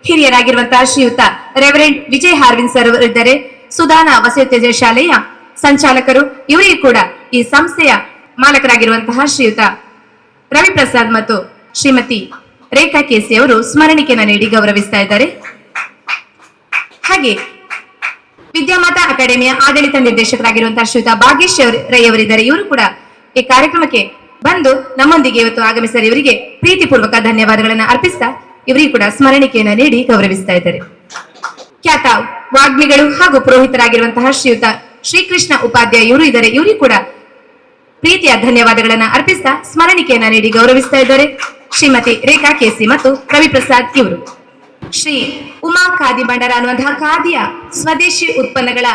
ಹಿರಿಯರಾಗಿರುವಂತಹ ಶ್ರೀಯುತ ರೆವರೆಂಡ್ ವಿಜಯ್ ಹಾರ್ವಿನ್ ಸರ್ ಇದ್ದಾರೆ. ಸುಧಾನ ವಸತಿ ಶಾಲೆಯ ಸಂಚಾಲಕರು, ಇವರಿಗೂ ಕೂಡ ಈ ಸಂಸ್ಥೆಯ ಮಾಲಕರಾಗಿರುವಂತಹ ಶ್ರೀಯುತ ರವಿಪ್ರಸಾದ್ ಮತ್ತು ಶ್ರೀಮತಿ ರೇಖಾ ಕೇಸಿ ಅವರು ಸ್ಮರಣಿಕೆಯನ್ನು ನೀಡಿ ಗೌರವಿಸ್ತಾ ಇದ್ದಾರೆ. ಹಾಗೆ ವಿದ್ಯಾಮಾತಾ ಅಕಾಡೆಮಿಯ ಆಡಳಿತ ನಿರ್ದೇಶಕರಾಗಿರುವಂತಹ ಶ್ರೀಯುತ ಭಾಗ್ಯೇಶ್ ರೈ ಅವರಿದ್ದಾರೆ. ಇವರು ಕೂಡ ಈ ಕಾರ್ಯಕ್ರಮಕ್ಕೆ ಬಂದು ನಮ್ಮೊಂದಿಗೆ ಇವತ್ತು ಆಗಮಿಸಿದರೆ ಇವರಿಗೆ ಪ್ರೀತಿಪೂರ್ವಕ ಧನ್ಯವಾದಗಳನ್ನು ಅರ್ಪಿಸ್ತಾ ಇವರಿಗೂ ಕೂಡ ಸ್ಮರಣಿಕೆಯನ್ನು ನೀಡಿ ಗೌರವಿಸ್ತಾ ಇದ್ದಾರೆ. ಖ್ಯಾತ ವಾಗ್ಮಿಗಳು ಹಾಗೂ ಪುರೋಹಿತರಾಗಿರುವಂತಹ ಶ್ರೀಯುತ ಶ್ರೀಕೃಷ್ಣ ಉಪಾಧ್ಯಾಯ ಇವರು ಇದ್ದಾರೆ. ಇವರಿಗೂ ಕೂಡ ಪ್ರೀತಿಯ ಧನ್ಯವಾದಗಳನ್ನು ಅರ್ಪಿಸ್ತಾ ಸ್ಮರಣಿಕೆಯನ್ನ ನೀಡಿ ಗೌರವಿಸ್ತಾ ಇದ್ದಾರೆ ಶ್ರೀಮತಿ ರೇಖಾ ಕೇಸಿ ಮತ್ತು ರವಿಪ್ರಸಾದ್ ಇವರು. ಶ್ರೀ ಉಮಾ ಖಾದಿ ಭಂಡಾರ ಅನ್ನುವಂತಹ ಖಾದಿಯ ಸ್ವದೇಶಿ ಉತ್ಪನ್ನಗಳ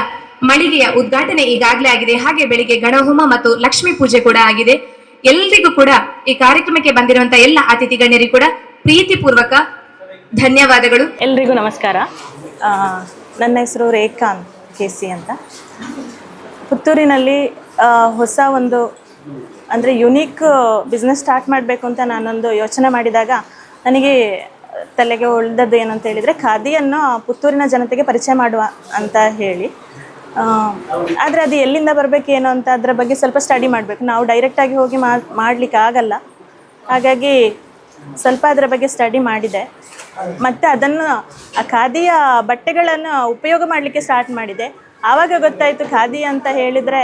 ಮಳಿಗೆಯ ಉದ್ಘಾಟನೆ ಈಗಾಗಲೇ ಆಗಿದೆ. ಹಾಗೆ ಬೆಳಿಗ್ಗೆ ಗಣಹೋಮ ಮತ್ತು ಲಕ್ಷ್ಮೀ ಪೂಜೆ ಕೂಡ ಆಗಿದೆ. ಎಲ್ರಿಗೂ ಕೂಡ ಈ ಕಾರ್ಯಕ್ರಮಕ್ಕೆ ಬಂದಿರುವಂತಹ ಎಲ್ಲ ಅತಿಥಿ ಗಣ್ಯರಿಗೂ ಕೂಡ ಪ್ರೀತಿಪೂರ್ವಕ ಧನ್ಯವಾದಗಳು. ಎಲ್ರಿಗೂ ನಮಸ್ಕಾರ. ನನ್ನ ಹೆಸರು ರೇಖಾ ಕೇಸಿ ಅಂತ. ಪುತ್ತೂರಿನಲ್ಲಿ ಹೊಸ ಒಂದು ಅಂದರೆ ಯುನೀಕ್ ಬಿಸ್ನೆಸ್ ಸ್ಟಾರ್ಟ್ ಮಾಡಬೇಕು ಅಂತ ನಾನೊಂದು ಯೋಚನೆ ಮಾಡಿದಾಗ ನನಗೆ ತಲೆಗೆ ಉಳಿದದ್ದು ಏನಂತ ಹೇಳಿದರೆ ಖಾದಿಯನ್ನು ಪುತ್ತೂರಿನ ಜನತೆಗೆ ಪರಿಚಯ ಮಾಡುವ ಅಂತ ಹೇಳಿ. ಆದರೆ ಅದು ಎಲ್ಲಿಂದ ಬರಬೇಕೇನೋ ಅಂತ ಅದರ ಬಗ್ಗೆ ಸ್ವಲ್ಪ ಸ್ಟಡಿ ಮಾಡಬೇಕು. ನಾವು ಡೈರೆಕ್ಟಾಗಿ ಹೋಗಿ ಮಾಡಲಿಕ್ಕೆ ಆಗಲ್ಲ. ಹಾಗಾಗಿ ಸ್ವಲ್ಪ ಅದರ ಬಗ್ಗೆ ಸ್ಟಡಿ ಮಾಡಿದೆ. ಮತ್ತು ಅದನ್ನು ಆ ಖಾದಿಯ ಬಟ್ಟೆಗಳನ್ನು ಉಪಯೋಗ ಮಾಡಲಿಕ್ಕೆ ಸ್ಟಾರ್ಟ್ ಮಾಡಿದೆ. ಆವಾಗ ಗೊತ್ತಾಯಿತು ಖಾದಿ ಅಂತ ಹೇಳಿದರೆ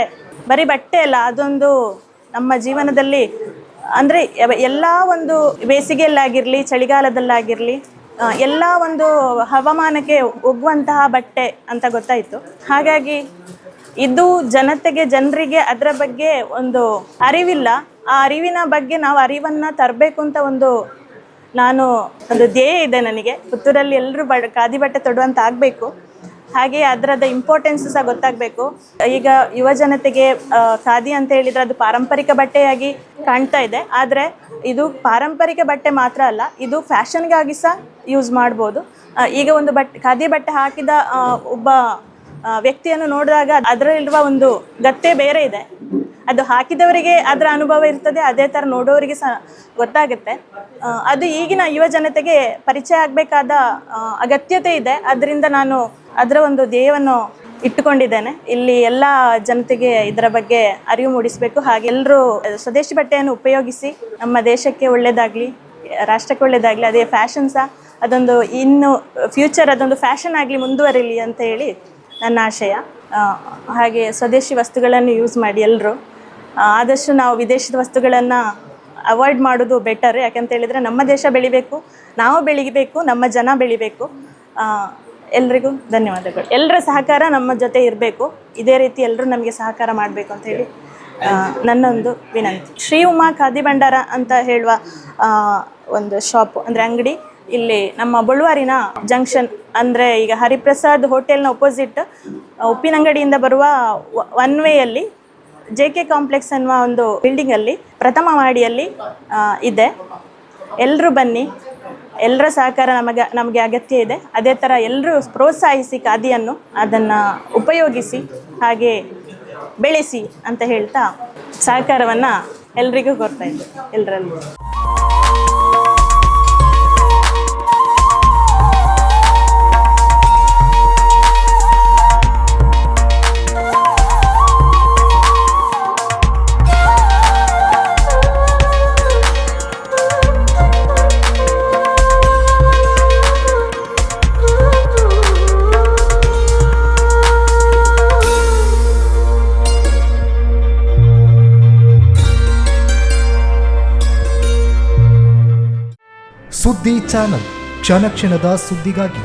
ಬರೀ ಬಟ್ಟೆ ಅಲ್ಲ, ಅದೊಂದು ನಮ್ಮ ಜೀವನದಲ್ಲಿ ಅಂದರೆ ಎಲ್ಲ ಒಂದು ಬೇಸಿಗೆಯಲ್ಲಾಗಿರಲಿ ಚಳಿಗಾಲದಲ್ಲಾಗಿರಲಿ ಎಲ್ಲ ಒಂದು ಹವಾಮಾನಕ್ಕೆ ಒಗ್ಗುವಂತಹ ಬಟ್ಟೆ ಅಂತ ಗೊತ್ತಾಯಿತು. ಹಾಗಾಗಿ ಇದು ಜನರಿಗೆ ಅದರ ಬಗ್ಗೆ ಒಂದು ಅರಿವಿಲ್ಲ. ಆ ಅರಿವಿನ ಬಗ್ಗೆ ನಾವು ಅರಿವನ್ನು ತರಬೇಕು ಅಂತ ಒಂದು ಧ್ಯೇಯ ಇದೆ ನನಗೆ. ಪುತ್ತೂರಲ್ಲಿ ಎಲ್ಲರೂ ಖಾದಿ ಬಟ್ಟೆ ತೊಡುವಂತ ಆಗಬೇಕು. ಹಾಗೆ ಅದರದ ಇಂಪಾರ್ಟೆನ್ಸ್ ಸಹ ಗೊತ್ತಾಗಬೇಕು. ಈಗ ಯುವ ಜನತೆಗೆ ಖಾದಿ ಅಂತ ಹೇಳಿದರೆ ಅದು ಪಾರಂಪರಿಕ ಬಟ್ಟೆಯಾಗಿ ಕಾಣ್ತಾ ಇದೆ. ಆದರೆ ಇದು ಪಾರಂಪರಿಕ ಬಟ್ಟೆ ಮಾತ್ರ ಅಲ್ಲ, ಇದು ಫ್ಯಾಷನ್ಗಾಗಿ ಸಹ ಯೂಸ್ ಮಾಡ್ಬೋದು. ಈಗ ಒಂದು ಖಾದಿ ಬಟ್ಟೆ ಹಾಕಿದ ಒಬ್ಬ ವ್ಯಕ್ತಿಯನ್ನು ನೋಡಿದಾಗ ಅದರಲ್ಲಿರುವ ಒಂದು ಗತ್ತೆ ಬೇರೆ ಇದೆ. ಅದು ಹಾಕಿದವರಿಗೆ ಅದರ ಅನುಭವ ಇರ್ತದೆ, ಅದೇ ಥರ ನೋಡೋರಿಗೆ ಸಹ ಗೊತ್ತಾಗುತ್ತೆ. ಅದು ಈಗಿನ ಯುವ ಜನತೆಗೆ ಪರಿಚಯ ಆಗಬೇಕಾದ ಅಗತ್ಯತೆ ಇದೆ. ಅದರಿಂದ ನಾನು ಅದರ ಒಂದು ಧ್ಯೇಯವನ್ನು ಇಟ್ಟುಕೊಂಡಿದ್ದೇನೆ. ಇಲ್ಲಿ ಎಲ್ಲ ಜನತೆಗೆ ಇದರ ಬಗ್ಗೆ ಅರಿವು ಮೂಡಿಸಬೇಕು. ಹಾಗೆ ಎಲ್ಲರೂ ಸ್ವದೇಶಿ ಬಟ್ಟೆಯನ್ನು ಉಪಯೋಗಿಸಿ ನಮ್ಮ ದೇಶಕ್ಕೆ ಒಳ್ಳೆಯದಾಗಲಿ, ರಾಷ್ಟ್ರಕ್ಕೆ ಒಳ್ಳೆಯದಾಗಲಿ. ಅದೇ ಫ್ಯಾಷನ್ ಸಹ ಅದೊಂದು ಇನ್ನು ಫ್ಯೂಚರ್ ಅದೊಂದು ಫ್ಯಾಷನ್ ಆಗಲಿ, ಮುಂದುವರಿಲಿ ಅಂತ ಹೇಳಿ ನನ್ನ ಆಶಯ. ಹಾಗೆ ಸ್ವದೇಶಿ ವಸ್ತುಗಳನ್ನು ಯೂಸ್ ಮಾಡಿ ಎಲ್ಲರೂ. ಆದಷ್ಟು ನಾವು ವಿದೇಶದ ವಸ್ತುಗಳನ್ನು ಅವಾಯ್ಡ್ ಮಾಡೋದು ಬೆಟರ್. ಯಾಕಂತ ಹೇಳಿದರೆ ನಮ್ಮ ದೇಶ ಬೆಳಿಬೇಕು, ನಾವು ಬೆಳಿಬೇಕು, ನಮ್ಮ ಜನ ಬೆಳಿಬೇಕು. ಎಲ್ರಿಗೂ ಧನ್ಯವಾದಗಳು. ಎಲ್ಲರ ಸಹಕಾರ ನಮ್ಮ ಜೊತೆ ಇರಬೇಕು. ಇದೇ ರೀತಿ ಎಲ್ಲರೂ ನಮಗೆ ಸಹಕಾರ ಮಾಡಬೇಕು ಅಂತ ಹೇಳಿ ನನ್ನೊಂದು ವಿನಂತಿ. ಶ್ರೀ ಉಮಾ ಖಾದಿ ಭಂಡಾರ ಅಂತ ಹೇಳುವ ಒಂದು ಶಾಪ್ ಅಂದರೆ ಅಂಗಡಿ ಇಲ್ಲಿ ನಮ್ಮ ಬಳುವಾರಿನ ಜಂಕ್ಷನ್ ಅಂದರೆ ಈಗ ಹರಿಪ್ರಸಾದ್ ಹೋಟೆಲ್ನ ಅಪೋಸಿಟ್ ಉಪ್ಪಿನಂಗಡಿಯಿಂದ ಬರುವ ಒನ್ ವೇಯಲ್ಲಿ JK ಕಾಂಪ್ಲೆಕ್ಸ್ ಅನ್ನುವ ಒಂದು ಬಿಲ್ಡಿಂಗಲ್ಲಿ ಪ್ರಥಮ ಮಹಡಿಯಲ್ಲಿ ಇದೆ. ಎಲ್ಲರೂ ಬನ್ನಿ. ಎಲ್ಲರ ಸಹಕಾರ ನಮಗೆ ಅಗತ್ಯ ಇದೆ. ಅದೇ ಥರ ಎಲ್ಲರೂ ಪ್ರೋತ್ಸಾಹಿಸಿ ಖಾದಿಯನ್ನು, ಅದನ್ನು ಉಪಯೋಗಿಸಿ ಹಾಗೆ ಬೆಳೆಸಿ ಅಂತ ಹೇಳ್ತಾ ಸಹಕಾರವನ್ನು ಎಲ್ರಿಗೂ ಕೊಡ್ತಾ ಇದ್ದೆ ಎಲ್ಲರಲ್ಲೂ. ಸುದ್ದಿ ಚಾನಲ್, ಕ್ಷಣ ಕ್ಷಣದ ಸುದ್ದಿಗಾಗಿ.